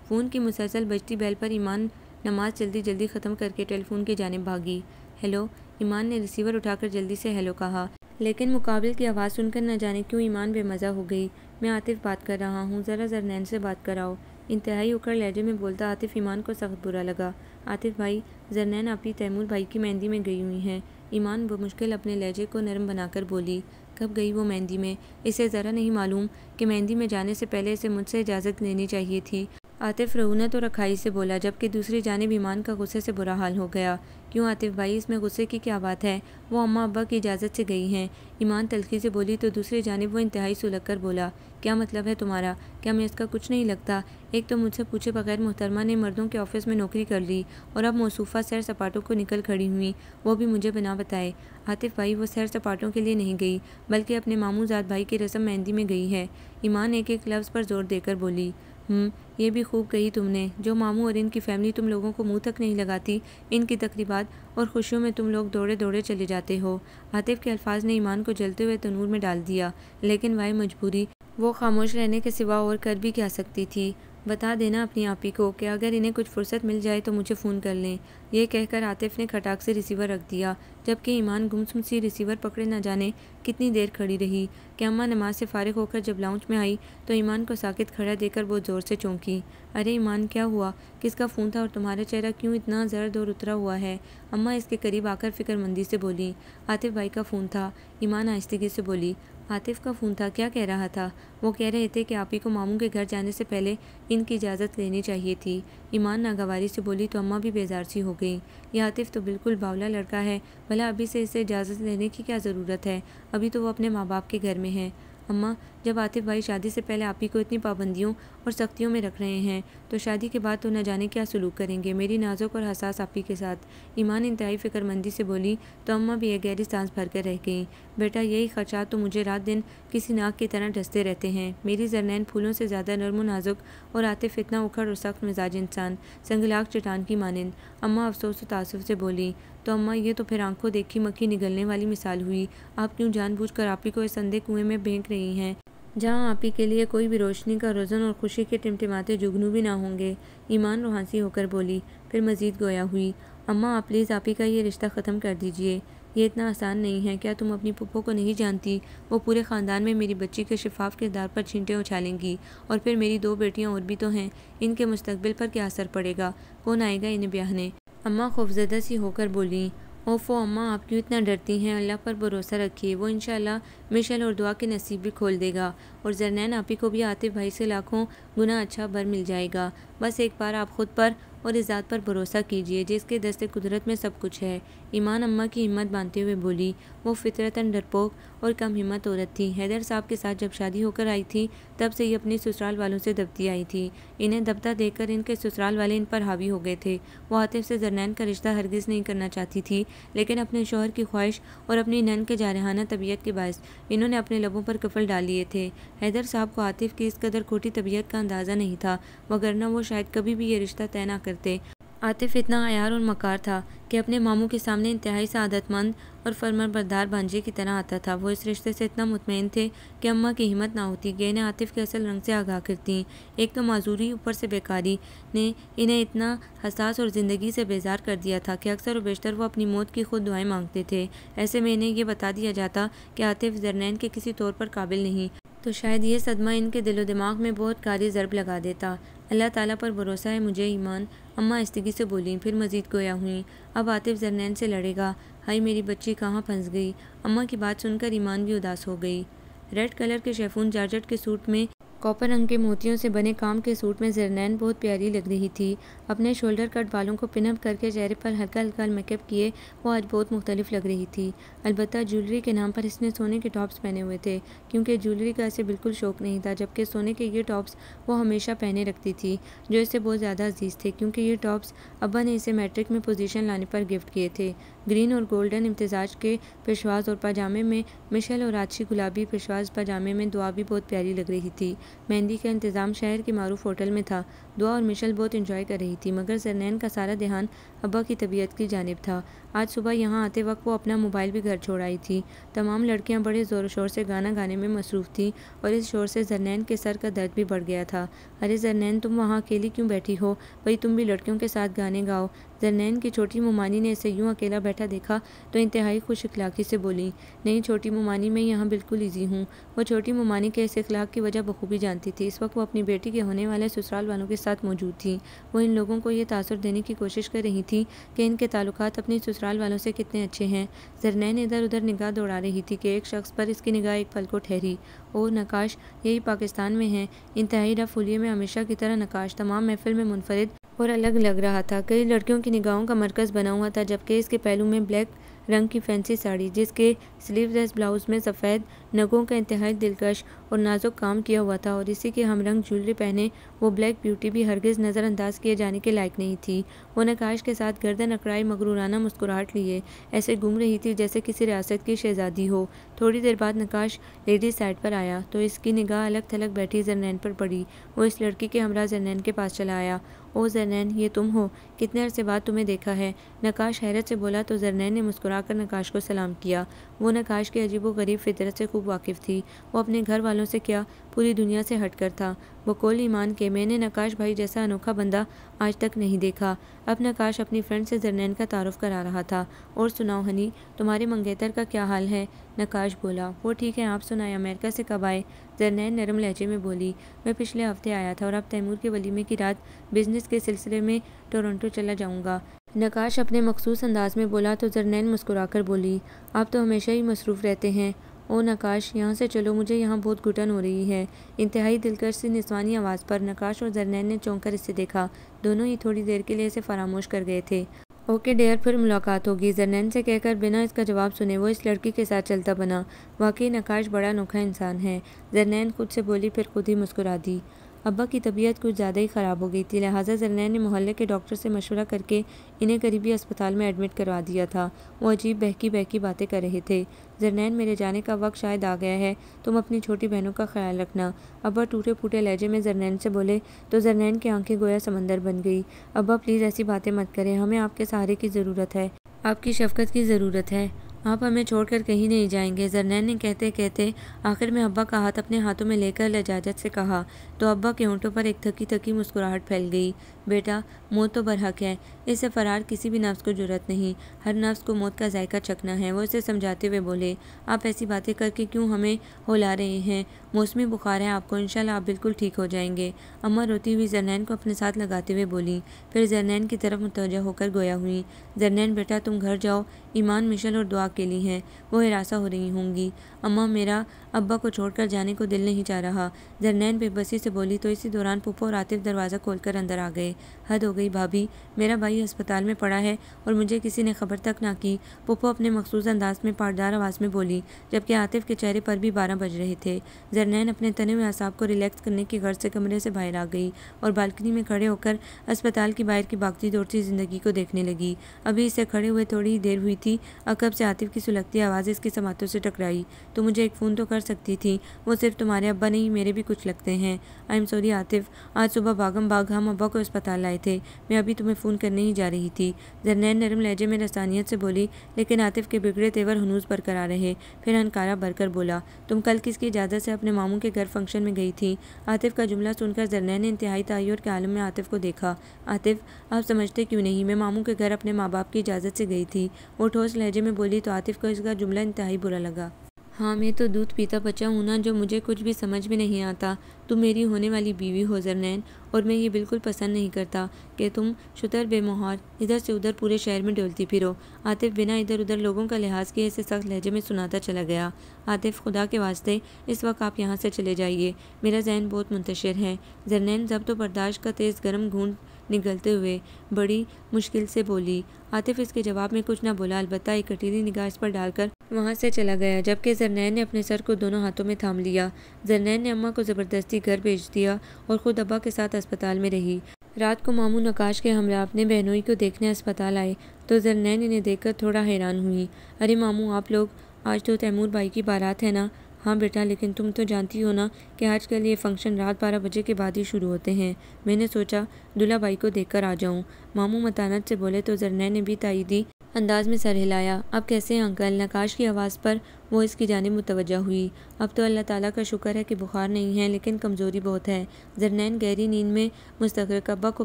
फ़ोन की मुसलसल बजती बेल पर ईमान नमाज जल्दी जल्दी ख़त्म करके टेलीफोन की जानिब भागी। हेलो, ईमान ने रिसीवर उठाकर जल्दी से हेलो कहा, लेकिन मुकाबिल की आवाज़ सुनकर न जाने क्यों ईमान बेमज़ा हो गई। मैं आतिफ़ बात कर रहा हूँ, ज़रा जरनैन से बात कराओ, इंतहाई उखड़ लहजे में बोलता आतिफ़ ईमान को सख्त बुरा लगा। आतिफ़ भाई, जरनैन आपी तैमूर भाई की मेहंदी में गई हुई हैं, ईमान बमुश्किल अपने लहजे को नरम बनाकर बोली। कब गई वो मेहंदी में? इसे ज़रा नहीं मालूम कि मेहंदी में जाने से पहले इसे मुझसे इजाज़त लेनी चाहिए थी, आतिफ़ रऊनत और रखाई से बोला, जबकि दूसरी जानिब ईमान का गुस्से से बुरा हाल हो गया। क्यों आतिफ़ भाई, इसमें गुस्से की क्या बात है? वो अम्मा अब्बा की इजाज़त से गई हैं, ईमान तल्खी से बोली तो दूसरी जानिब वो इंतहाई सुलग कर बोला, क्या मतलब है तुम्हारा? क्या मैं इसका कुछ नहीं लगता? एक तो मुझसे पूछे बगैर मोहतरमा ने मर्दों के ऑफिस में नौकरी कर ली और अब मौसूफ़ा सैर सपाटों को निकल खड़ी हुई, वो भी मुझे बिना बताए। आतिफ़ भाई, वो सैर सपाटों के लिए नहीं गई, बल्कि अपने मामूजात भाई की रस्म मेहंदी में गई है, ईमान एक एक लफ्ज़ पर जोर देकर बोली। ये भी खूब कही तुमने, जो मामू और इनकी फैमिली तुम लोगों को मुंह तक नहीं लगाती, इनकी तकरीबात और खुशियों में तुम लोग दौड़े दौड़े चले जाते हो। आतिफ़ के अल्फाज ने ईमान को जलते हुए तनूर में डाल दिया, लेकिन वह मजबूरी, वो खामोश रहने के सिवा और कर भी क्या सकती थी। बता देना अपनी आपी को कि अगर इन्हें कुछ फुर्सत मिल जाए तो मुझे फ़ोन कर लें। यह कहकर आतिफ़ ने खटाक से रिसीवर रख दिया, जबकि ईमान गुमसुम सी रिसीवर पकड़े न जाने कितनी देर खड़ी रही कि अम्मा नमाज से फारिग होकर जब लाउंज में आई तो ईमान को साकित खड़ा देकर बहुत ज़ोर से चौंकी। अरे ईमान, क्या हुआ? किसका फ़ोन था और तुम्हारा चेहरा क्यों इतना जर्द और उतरा हुआ है? अम्मा इसके करीब आकर फ़िक्रमंदी से बोली। आतिफ़ भाई का फ़ोन था, ईमान आहिस्तगी से बोली। आतिफ का फ़ोन था। क्या कह रहा था? वो कह रहे थे कि आप ही को मामू के घर जाने से पहले इनकी इजाज़त लेनी चाहिए थी। ईमान नागवारी से बोली तो अम्मा भी बेजार सी हो गई। यह आतिफ तो बिल्कुल बावला लड़का है, भला अभी से इसे इजाज़त लेने की क्या ज़रूरत है? अभी तो वो अपने माँ बाप के घर में है। अम्मा, जब आतिफ भाई शादी से पहले आप ही को इतनी पाबंदियों और सख्तियों में रख रहे हैं तो शादी के बाद तो न जाने क्या सलूक करेंगे मेरी नाजुक और हसास आप ही के साथ। ईमान इंतहाई फिक्रमंदी से बोली तो अम्मा भी एक गहरी सांस भर कर रह गईं। बेटा, यही खदशात तो मुझे रात दिन किसी नाक की तरह डसते रहते हैं। मेरी जरनैन फूलों से ज़्यादा नर्म नाजुक और आतिफ इतना उखड़ और सख्त मिजाज इंसान, संगलाक चट्टान की मानिंद। अम्मा अफसोस और तासुफ से बोली तो अम्मा, ये तो फिर आंखों देखी मक्खी निगलने वाली मिसाल हुई। आप क्यों जानबूझकर आप ही को इस अंधे कुएं में फेंक रही हैं जहाँ आप ही के लिए कोई भी रोशनी का रोज़न और खुशी के टिमटिमाते जुगनू भी ना होंगे? ईमान रुहासी होकर बोली। फिर मज़ीद गोया हुई। अम्मा, आप प्लीज़ आप ही का ये रिश्ता ख़त्म कर दीजिए। ये इतना आसान नहीं है। क्या तुम अपनी पुप्पो को नहीं जानती? वो पूरे ख़ानदान में मेरी बच्ची के शिफाफ किरदार पर छींटे उछालेंगी। और फिर मेरी 2 बेटियाँ और भी तो हैं। इनके मुस्तकबिल पर क्या असर पड़ेगा? कौन आएगा इन्हें ब्याहने? अम्मा खौफजदा सी होकर बोली। ओफ़ो अम्मा, आप क्यों इतना डरती हैं? अल्लाह पर भरोसा रखिए, वो इंशाअल्लाह मिशल और दुआ के नसीब भी खोल देगा। और जरनैन आपी को भी आतिफ भाई से लाखों गुना अच्छा बर मिल जाएगा। बस एक बार आप खुद पर और इस ज़ात पर भरोसा कीजिए जिसके दस्ते कुदरत में सब कुछ है। ईमान अम्मा की हिम्मत बांधते हुए बोली। वो फितरतन डरपोक और कम हिम्मत औरत थी। हैदर साहब के साथ जब शादी होकर आई थी तब से ये अपने ससुराल वालों से दबती आई थी। इन्हें दबता देखकर इनके ससुराल वाले इन पर हावी हो गए थे। वो आतिफ से जरनैन का रिश्ता हरगिज़ नहीं करना चाहती थी, लेकिन अपने शौहर की ख्वाहिश और अपनी नन के जारहाना तबीयत के बायस इन्होंने अपने लबों पर कफल डाल लिए थे। हैदर साहब को आतिफ की इस कदर खोटी तबीयत का अंदाज़ा नहीं था, वगरना वो शायद कभी भी ये रिश्ता तय ना करते। आतिफ इतना अयार और मकार था कि अपने मामू के सामने इंतहाई सआदतमंद और फरमाबरदार भांजे की तरह आता था। वो इस रिश्ते से इतना मुतमईन थे कि अम्मा की हिम्मत ना होती कि इन्हें आतिफ के असल रंग से आगाह करती। एक तो माजूरी ऊपर से बेकारी ने इन्हें इतना हसास और ज़िंदगी से बेजार कर दिया था कि अक्सर व बेशतर वो अपनी मौत की खुद दुआएं मांगते थे। ऐसे में इन्हें यह बता दिया जाता कि आतिफ जरनैन के किसी तौर पर काबिल नहीं, तो शायद ये सदमा इनके दिलो दिमाग में बहुत कारी ज़रब लगा देता। अल्लाह ताला पर भरोसा है मुझे ईमान, अम्मा आहिस्तगी से बोली। फिर मज़ीद गोया हुई। अब आतिफ जरनैन से लड़ेगा। हाय मेरी बच्ची कहाँ फंस गई? अम्मा की बात सुनकर ईमान भी उदास हो गई। रेड कलर के शेफून जारजट के सूट में कॉपर रंग के मोतियों से बने काम के सूट में जरनैन बहुत प्यारी लग रही थी। अपने शोल्डर कट बालों को पिनअप करके चेहरे पर हल्का हल्का मेकअप किए वो आज बहुत मुख्तलिफ लग रही थी। अलबत्ता ज्वेलरी के नाम पर इसने सोने के टॉप्स पहने हुए थे, क्योंकि ज्वेलरी का इसे बिल्कुल शौक नहीं था, जबकि सोने के ये टॉप्स वो हमेशा पहने रखती थी, जो इसे बहुत ज़्यादा अजीज़ थे, क्योंकि ये टॉप्स अब्बा ने इसे मैट्रिक में पोजीशन लाने पर गिफ्ट किए थे। ग्रीन और गोल्डन इम्तिजाज के पेशवाज और पजामे में मिशेल और आछी गुलाबी पेशवाज पजामे में दुआ भी बहुत प्यारी लग रही थी। मेहंदी का इंतज़ाम शहर के मारूफ होटल में था। दुआ और मिशेल बहुत इंजॉय कर रही थी, मगर जरनैन का सारा ध्यान अब्बा की तबीयत की जानिब था। आज सुबह यहाँ आते वक्त वो अपना मोबाइल भी घर छोड़ आई थी। तमाम लड़कियाँ बड़े ज़ोर शोर से गाना गाने में मसरूफ़ थीं और इस शोर से जरनैन के सर का दर्द भी बढ़ गया था। अरे जरनैन, तुम वहाँ अकेली क्यों बैठी हो? भाई तुम भी लड़कियों के साथ गाने गाओ। जरनैन की छोटी मुमानी ने इसे यूँ अकेला बैठा देखा तो इंतहाई खुश इखलाक़ी से बोली, नहीं छोटी मुमानी, मैं यहाँ बिल्कुल ईजी हूँ। वो छोटी मुमानी के इस इखलाक़ की वजह बखूबी जानती थी। इस वक्त वो अपनी बेटी के होने वाले ससुराल वालों के साथ मौजूद थी। वो इन लोगों को ये तासुर देने की कोशिश कर रही थी कि इनके ताल्लुकात अपने ससुराल वालों से कितने अच्छे हैं। जरनैन इधर उधर निगाह दौड़ा रही थी कि एक शख्स पर इसकी निगाह एक पल को ठहरी। ओ नकाश, यही पाकिस्तान में है। इंतहाई रफ हुलिये में हमेशा की तरह नकाश तमाम महफिल में मुनफरिद और अलग लग रहा था। कई लड़कियों की निगाहों का मरकज़ बना हुआ था, जबकि इसके पहलू में ब्लैक रंग की फैंसी साड़ी, जिसके स्लीवलेस ब्लाउज में सफ़ेद नगों का इंतहाई दिलकश और नाजुक काम किया हुआ था, और इसी के हमरंग ज्वेलरी पहने वो ब्लैक ब्यूटी भी हरगिज़ नज़रअंदाज किए जाने के लायक नहीं थी। वो नकाश के साथ गर्दन अकड़ाई मगरूराना मुस्कुराहट लिए ऐसे घूम रही थी जैसे किसी रियासत की शहजादी हो। थोड़ी देर बाद नकाश लेडीज साइड पर आया तो इसकी निगाह अलग थलग बैठी जरनैन पर पड़ी। वो इस लड़की के हमरा जरनैन के पास चला आया। ओ जरनैन, ये तुम हो? कितने अरसे बाद तुम्हें देखा है। नकाश हैरत से बोला तो जरनैन ने मुस्कुराकर नकाश को सलाम किया। वो नकाश की अजीबो गरीब फितरत से खूब वाकिफ़ थी। वो अपने घर वालों से क्या पूरी दुनिया से हटकर था। बकौल ईमान के मैंने नकाश भाई जैसा अनोखा बंदा आज तक नहीं देखा। अब नकाश अपनी फ्रेंड से जरनैन का तारुफ करा रहा था। और सुनाओ हनी, तुम्हारे मंगेतर का क्या हाल है? नकाश बोला। वो ठीक है, आप सुनाए, अमेरिका से कब आए? जरनैन नरम लहजे में बोली, मैं पिछले हफ्ते आया था और अब तैमूर के वलीमे की रात बिजनेस के सिलसिले में टोरंटो चला जाऊंगा। नकाश अपने मखसूस अंदाज में बोला तो जरनैन मुस्कुराकर बोली, आप तो हमेशा ही मसरूफ़ रहते हैं। ओ नकाश, यहाँ से चलो, मुझे यहाँ बहुत घुटन हो रही है। इंतहाई दिलकश सी निस्वानी आवाज़ पर नकाश और जरनैन ने चौंक कर इसे देखा। दोनों ही थोड़ी देर के लिए इसे फरामोश कर गए थे। ओके डियर, फिर मुलाकात होगी, जरनैन से कहकर बिना इसका जवाब सुने वो इस लड़की के साथ चलता बना। वाकई नकाश बड़ा अनोखा इंसान है, जरनैन खुद से बोली, फिर खुद ही मुस्कुरा दी। अब्बा की तबीयत कुछ ज़्यादा ही ख़राब हो गई थी, लिहाजा जरनैन ने मोहल्ले के डॉक्टर से मशवरा करके इन्हें करीबी अस्पताल में एडमिट करवा दिया था। वो अजीब बहकी बहकी बातें कर रहे थे। जरनैन, मेरे जाने का वक्त शायद आ गया है, तुम अपनी छोटी बहनों का ख्याल रखना। अब्बा टूटे फूटे लहजे में जरनैन से बोले तो जरनैन की आंखें गोया समंदर बन गई। अब्बा प्लीज़ ऐसी बातें मत करें, हमें आपके सहारे की ज़रूरत है, आपकी शफकत की ज़रूरत है, आप हमें छोड़कर कहीं नहीं जाएंगे। जरनैन ने कहते कहते आखिर में अब्बा का हाथ अपने हाथों में लेकर लजाजत से कहा, तो अब्बा के होंठों पर एक थकी थकी मुस्कुराहट फैल गई। बेटा, मौत तो बरहक है, इससे फरार किसी भी नफ्स को जुर्रत नहीं, हर नफ्स को मौत का जायका चखना है। वो इसे समझाते हुए बोले, आप ऐसी बातें करके क्यों हमें होला रहे हैं, मौसमी बुखार है आपको, इंशाल्लाह आप बिल्कुल ठीक हो जाएंगे। अम्मा रोती हुई जरनैन को अपने साथ लगाते हुए बोली, फिर जरनैन की तरफ मुतवज्जह होकर गोया हुई। जरनैन बेटा, तुम घर जाओ, ईमान, मिशल और दुआ के लिए हैं, वो हिरासा हो रही होंगी। अम्मा, मेरा अब्बा को छोड़कर जाने को दिल नहीं चाह रहा, जरनैन बेबसी से बोली। तो इसी दौरान पुप्पो और आतिफ दरवाज़ा खोलकर अंदर आ गए। हद हो गई भाभी, मेरा भाई अस्पताल में पड़ा है और मुझे किसी ने खबर तक ना की, पुप्पो अपने मखसूस अंदाज में पाटदार आवाज़ में बोली, जबकि आतिफ के चेहरे पर भी 12 बज रहे थे। जरनैन अपने तने हुए असाब को रिलैक्स करने की गर्ज से कमरे से बाहर आ गई और बालकनी में खड़े होकर अस्पताल की बाहर की भागती दौड़ती ज़िंदगी को देखने लगी। अभी इसे खड़े हुए थोड़ी ही देर हुई थी, अकब से आतिफ की सुलगती आवाज़ इसकी समातों से टकराई। तो मुझे एक फ़ोन तो कर सकती थी, वो सिर्फ तुम्हारे अब्बा नहीं, मेरे भी कुछ लगते हैं। आई एम सॉरी आतिफ, आज सुबह भागम भाग हम अब्बा को अस्पताल लाए थे, मैं अभी तुम्हें फ़ोन करने ही जा रही थी। जरनैन नरम लहजे में रसानियत से बोली, लेकिन आतिफ के बिगड़े तेवर हनूज बरकरार रहे। फिर हनकारा भरकर बोला, तुम कल किसकी इजाज़त से अपने मामू के घर फंक्शन में गई थी? आतिफ का जुमला सुनकर जरनैन ने इंतहाई तायुर के आलम में आतिफ को देखा। आतिफ, आप समझते क्यों नहीं, मैं मामू के घर अपने माँ बाप की इजाज़त से गई थी, वो ठोस लहजे में बोली। तो आतिफ को इसका जुमला इंतहाई बुरा लगा। हाँ, मैं तो दूध पीता बच्चा हूँ ना, जो मुझे कुछ भी समझ में नहीं आता। तुम मेरी होने वाली बीवी हो जरनैन, और मैं ये बिल्कुल पसंद नहीं करता कि तुम शुतर बेमोहर इधर से उधर पूरे शहर में डोलती फिरो। आतिफ बिना इधर उधर लोगों का लिहाज किए इसे सख्त लहजे में सुनाता चला गया। आतिफ, खुदा के वास्ते इस वक्त आप यहाँ से चले जाइए, मेरा जहन बहुत मुंतशिर है। जरनैन जब्त व बर्दाश्त का तेज़ गर्म घूंट निगलते हुए बड़ी मुश्किल से बोली। आतिफ इसके जवाब में कुछ न बोला, अलबत्ता एक कटीली निगाह इस पर डालकर वहाँ से चला गया, जबकि जरनैन ने अपने सर को दोनों हाथों में थाम लिया। जरनैन ने अम्मा को ज़बरदस्ती घर भेज दिया और ख़ुद अब्बा के साथ अस्पताल में रही। रात को मामू नकाश के हमरा अपने बहनोई को देखने अस्पताल आए तो जरनैन इन्हें देखकर थोड़ा हैरान हुई। अरे मामू, आप लोग, आज तो तैमूर भाई की बारात है ना? हाँ बेटा, लेकिन तुम तो जानती हो ना कि आजकल ये फंक्शन रात 12 बजे के बाद ही शुरू होते हैं। मैंने सोचा दूल्हा भाई को देखकर आ जाऊं, मामू मतानत से बोले। तो जरनैन ने भी ताईदी अंदाज में सर हिलाया। अब कैसे हैं अंकल? नकाश की आवाज़ पर वो इसकी जानिब मुतवज्जा हुई। अब तो अल्लाह ताला का शुक्र है कि बुखार नहीं है, लेकिन कमज़ोरी बहुत है। जरनैन गहरी नींद में मुस्तग़रिक़ अब्बा को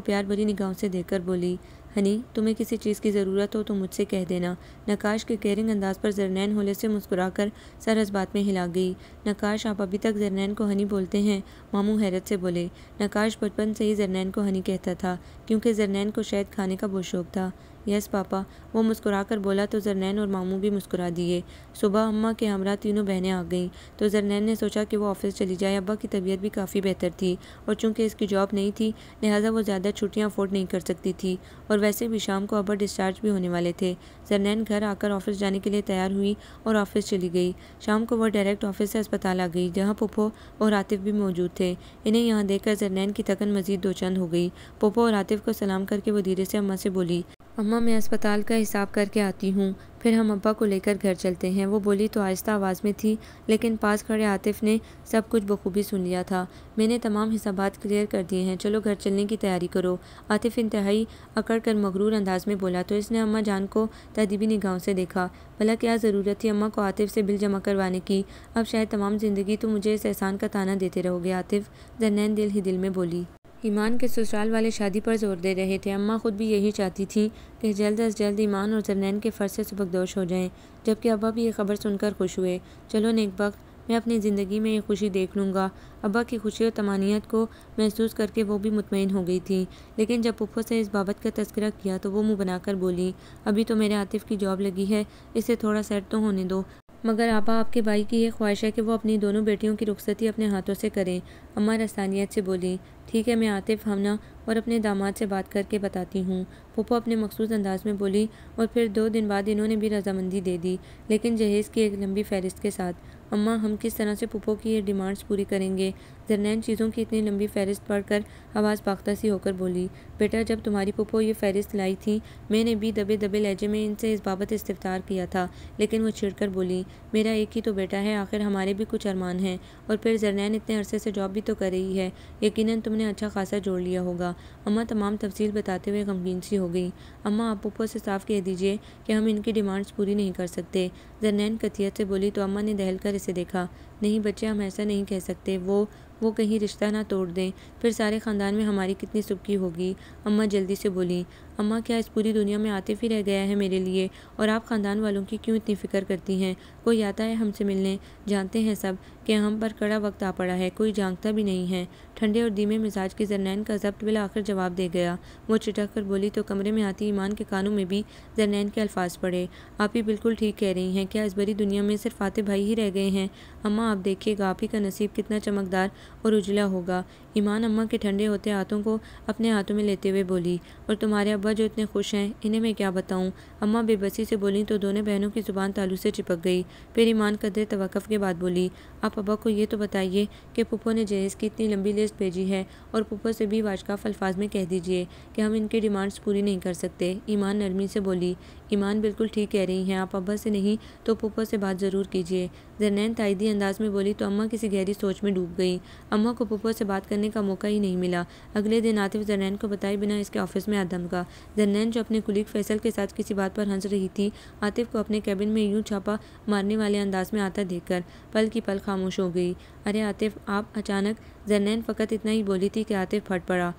प्यार भरी निगाहों से देखकर बोली, हनी, तुम्हें किसी चीज़ की ज़रूरत हो तो मुझसे कह देना। नकाश के केयरिंग अंदाज पर जरनैन होले से मुस्कुराकर सर इस बात में हिला गई। नकाश, आप अभी तक जरनैन को हनी बोलते हैं? मामू हैरत से बोले। नकाश बचपन से ही जरनैन को हनी कहता था, क्योंकि जरनैन को शहद खाने का बहुत शौक था। यस पापा, वो मुस्कुराकर बोला। तो जरनैन और मामू भी मुस्कुरा दिए। सुबह अम्मा के हमरा तीनों बहनें आ गईं तो जरनैन ने सोचा कि वो ऑफिस चली जाए। अब्बा की तबीयत भी काफ़ी बेहतर थी और चूंकि इसकी जॉब नहीं थी, लिहाजा वो ज़्यादा छुट्टियां अफोर्ड नहीं कर सकती थी, और वैसे भी शाम को अब्बा डिस्चार्ज भी होने वाले थे। जरनैन घर आकर ऑफिस जाने के लिए तैयार हुई और ऑफिस चली गई। शाम को वह डायरेक्ट ऑफिस से अस्पताल आ गई, जहाँ पुप्पो और आतिफ भी मौजूद थे। इन्हें यहाँ देखकर जरनैन की थकन मजीद दो चंद हो गई। पुप्पो और आतिफ को सलाम करके वो धीरे से अम्मा से बोली, अम्मा, मैं अस्पताल का हिसाब करके आती हूँ, फिर हम अब्बा को लेकर घर चलते हैं। वो बोली तो आहिस्ता आवाज़ में थी, लेकिन पास खड़े आतिफ ने सब कुछ बखूबी सुन लिया था। मैंने तमाम हिसाबात क्लियर कर दिए हैं, चलो घर चलने की तैयारी करो। आतिफ इंतहाई अकड़ कर मगरूर अंदाज में बोला। तो इसने अम्मा जान को तदीबी निगाहों से देखा। भला क्या ज़रूरत थी अम्मा को आतिफ से बिल जमा करवाने की? अब शायद तमाम ज़िंदगी तुम मुझे इस एहसान का ताना देते रहोगे आतिफ, जरनैन दिल ही दिल में बोली। ईमान के ससुराल वाले शादी पर जोर दे रहे थे। अम्मा खुद भी यही चाहती थी कि जल्द अज जल्द ईमान और जरनैन के फ़र्ज से सुबकदोश हो जाएं, जबकि अब्बा भी ये खबर सुनकर खुश हुए। चलो नेकबख्त, मैं अपनी ज़िंदगी में ये खुशी देख लूँगा। अब्बा की खुशी और तमानियत को महसूस करके वो भी मुतमईन हो गई थी। लेकिन जब पुप्पो से इस बाबत का तज़किरा किया तो वो मुँह बनाकर बोली, अभी तो मेरे आतिफ की जॉब लगी है, इसे थोड़ा सेट तो होने दो। मगर आपा, आपके भाई की ये ख्वाहिश है कि वो अपनी दोनों बेटियों की रुखसती अपने हाथों से करें। अम्मा रसानियत से बोली। ठीक है, मैं आतिफ, हमना और अपने दामाद से बात करके बताती हूँ। फूफो अपने मखसूस अंदाज में बोली और फिर 2 दिन बाद इन्होंने भी रजामंदी दे दी, लेकिन जहेज़ की एक लंबी फहरिस्त के साथ। अम्मा, हम किस तरह से फूफो की ये डिमांड्स पूरी करेंगे? जरनैन चीज़ों की इतनी लंबी फहरिस्त पढ़कर आवाज़ बाख्ता सी होकर बोली। बेटा, जब तुम्हारी फूफो ये फहरिस्त लाई थी, मैंने भी दबे दबे लहजे में इनसे इस बाबत इस्तिफ्तार किया था, लेकिन वो छिड़कर बोली, मेरा एक ही तो बेटा है, आखिर हमारे भी कुछ अरमान हैं। और फिर जरनैन इतने अरसे से जॉब भी तो कर रही है, यकीनन तुमने अच्छा खासा जोड़ लिया होगा। अम्मा तमाम तफसील बताते हुए गमगीन सी हो गई। अम्मा, आप फूफो से साफ कह दीजिए कि हम इनकी डिमांड्स पूरी नहीं कर सकते। जरनैन कतियत से बोली तो अम्मा ने दहल कर इसे देखा। नहीं बच्चे, हम ऐसा नहीं कह सकते। वो कहीं रिश्ता ना तोड़ दें, फिर सारे ख़ानदान में हमारी कितनी सुबकी होगी। अम्मा जल्दी से बोली। अम्मा, क्या इस पूरी दुनिया में आतिफ ही रह गया है मेरे लिए, और आप ख़ानदान वालों की क्यों इतनी फ़िक्र करती हैं? कोई आता है हमसे मिलने, जानते हैं सब कि हम पर कड़ा वक्त आ पड़ा है, कोई जानता भी नहीं है। ठंडे और धीमे मिजाज के जरनैन का ज़ब्त बिला आखिर जवाब दे गया। वो चिटक कर बोली तो कमरे में आती ईमान के कानों में भी जरनैन के अल्फाज पड़े। आप ही बिल्कुल ठीक कह रही हैं, क्या इस बड़ी दुनिया में सिर्फ आतिफ भाई ही रह गए हैं? अम्मा, आप देखिएगा, आप ही का नसीब कितना चमकदार और उजला होगा। ईमान अम्मा के ठंडे होते हाथों को अपने हाथों में लेते हुए बोली। और तुम्हारे अब्बा जो इतने खुश हैं, इन्हें मैं क्या बताऊं? अम्मा बेबसी से बोली तो दोनों बहनों की जुबान तालू से चिपक गई। फिर ईमान कदरे तवक्कुफ के बाद बोली, आप अब्बा को ये तो बताइए कि फूफो ने जहेज़ की इतनी लंबी लिस्ट भेजी है, और फूफो से भी वाजकाफ अल्फाज में कह दीजिए कि हम इनकी डिमांड्स पूरी नहीं कर सकते। ईमान नरमी से बोली। ईमान बिल्कुल ठीक कह रही हैं, आप अब्बा से नहीं तो फूफो से बात ज़रूर कीजिए। जरनैन ताइदी अंदाज में बोली तो अम्मा किसी गहरी सोच में डूब गई। अम्मा को फूफो से बात करने का मौका ही नहीं मिला। अगले दिन आतिफ जरनैन को बताए बिना इसके ऑफिस में आ धमका। जरनैन जो अपने कुलीग फैसल के साथ किसी बात पर हंस रही थी, आतिफ को अपने कैबिन में यूं छापा मारने वाले अंदाज में आता देखकर पल की पल खामोश हो गई। अरे आतिफ, आप अचानक? जरनैन फ़कत इतना ही बोली थी कि आतिफ फट पड़ा।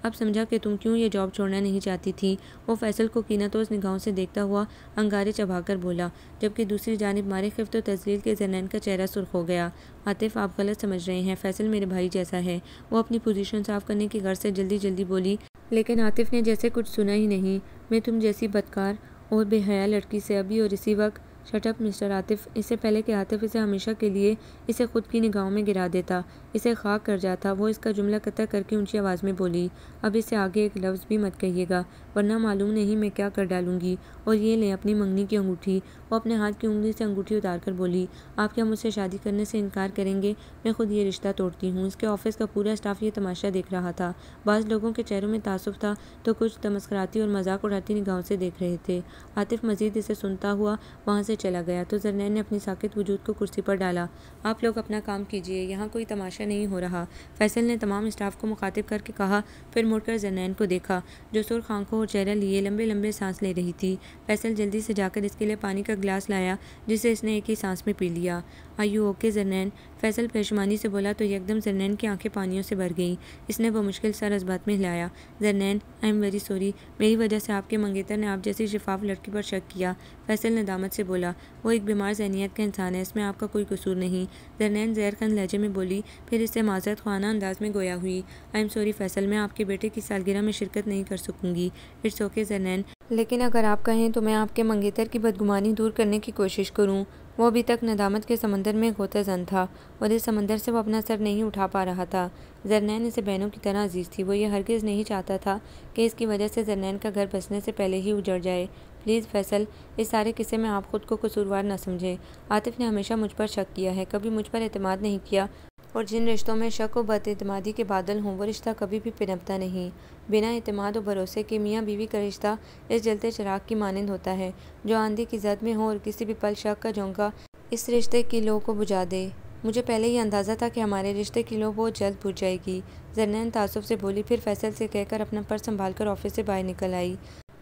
अब समझा कि तुम क्यों ये जॉब छोड़ना नहीं चाहती थी। वो फैसल को कीनतोज़ निगाहों से देखता हुआ अंगारे चबाकर बोला, जबकि दूसरी जानिब मारे खिफ्त और तज़लील के जरनैन का चेहरा सुर्ख हो गया। आतिफ, आप गलत समझ रहे हैं, फैसल मेरे भाई जैसा है। वो अपनी पोजीशन साफ करने की गर्ज से जल्दी जल्दी बोली, लेकिन आतिफ ने जैसे कुछ सुना ही नहीं। मैं तुम जैसी बदकार और बेहया लड़की से अभी और इसी वक्त। Shut up mister Atif. इससे पहले कि आतिफ इसे हमेशा के लिए इसे खुद की निगाहों में गिरा देता, इसे खाक कर जाता, वो इसका जुमला कतई करके ऊंची आवाज़ में बोली, अब इससे आगे एक लफ्ज़ भी मत कहिएगा, वरना मालूम नहीं मैं क्या कर डालूंगी। और ये लें अपनी मंगनी की अंगूठी। वो अपने हाथ की उंगली से अंगूठी उतार कर बोली, आप क्या मुझसे शादी करने से इनकार करेंगे? मैं खुद ये रिश्ता तोड़ती हूँ। इसके ऑफिस का पूरा स्टाफ ये तमाशा देख रहा था। बाज़ लोगों के चेहरों में तासुफ था तो कुछ तमस्कराती और मजाक उड़ाती निगाहों से देख रहे थे। आतिफ मजीद इसे सुनता हुआ वहाँ से चला गया तो जरनैन ने अपनी साकित वजूद को कुर्सी पर डाला। आप लोग अपना काम कीजिए, यहाँ कोई तमाशा नहीं हो रहा, फैसल ने तमाम स्टाफ को मुखातिब करके कहा। फिर मुड़कर जरनैन को देखा जो सुर्ख आंखों और चेहरा लिए लंबे लंबे सांस ले रही थी। फैसल जल्दी से जाकर इसके लिए पानी का गिलास लाया, जिसे इसने एक ही सांस में पी लिया। Are you okay Zarnain? Faisal पेशमानी से बोला तो यकदम जरनैन की आंखें पानियों से भर गईं। इसने बमुश्किल सर इस्बात में हिलाया। जरनैन, आई एम वेरी सॉरी, मेरी वजह से आपके मंगेतर ने आप जैसी शिफाफ लड़की पर शक किया। फैसल नदामत से बोला, वो एक बीमार ज़हनियत का इंसान है, इसमें आपका कोई कसूर नहीं। जरनैन ज़हरखंद लहजे में बोली, फिर इससे माज़रत ख्वाना अंदाज में गोया हुई। आई एम सॉरी फैसल, मैं आपके बेटे की सालगिरह में शिरकत नहीं कर सकूंगी। इट्स ओके जरनैन, लेकिन अगर आप कहें तो मैं आपके मंगेतर की बदगुमानी दूर करने की कोशिश करूँ। वो अभी तक नदामत के समंदर में गोता जन था और इस समंदर से वो अपना सर नहीं उठा पा रहा था। जरनैन इसे बहनों की तरह अजीज़ थी। वो ये हरगिज़ नहीं चाहता था कि इसकी वजह से जरनैन का घर बसने से पहले ही उजड़ जाए। प्लीज़ फैसल, इस सारे किस्से में आप खुद को कसूरवार न समझें। आतिफ ने हमेशा मुझ पर शक किया है, कभी मुझ पर एतमाद नहीं किया, और जिन रिश्तों में शक व बदएतमादी के बादल हों वो रिश्ता कभी भी पनपता नहीं। बिना एतमाद और भरोसे के मियाँ बीवी का रिश्ता इस जलते चिराग की मानंद होता है जो आंधी की जद में हो और किसी भी पल शक का झोंका इस रिश्ते की लौ को बुझा दे। मुझे पहले ही अंदाज़ा था कि हमारे रिश्ते की लौ बहुत जल्द बुझ जाएगी। जरनैन तासुफ से बोली, फिर फैसल से कहकर अपना पर्स संभाल कर ऑफिस से बाहर निकल आई।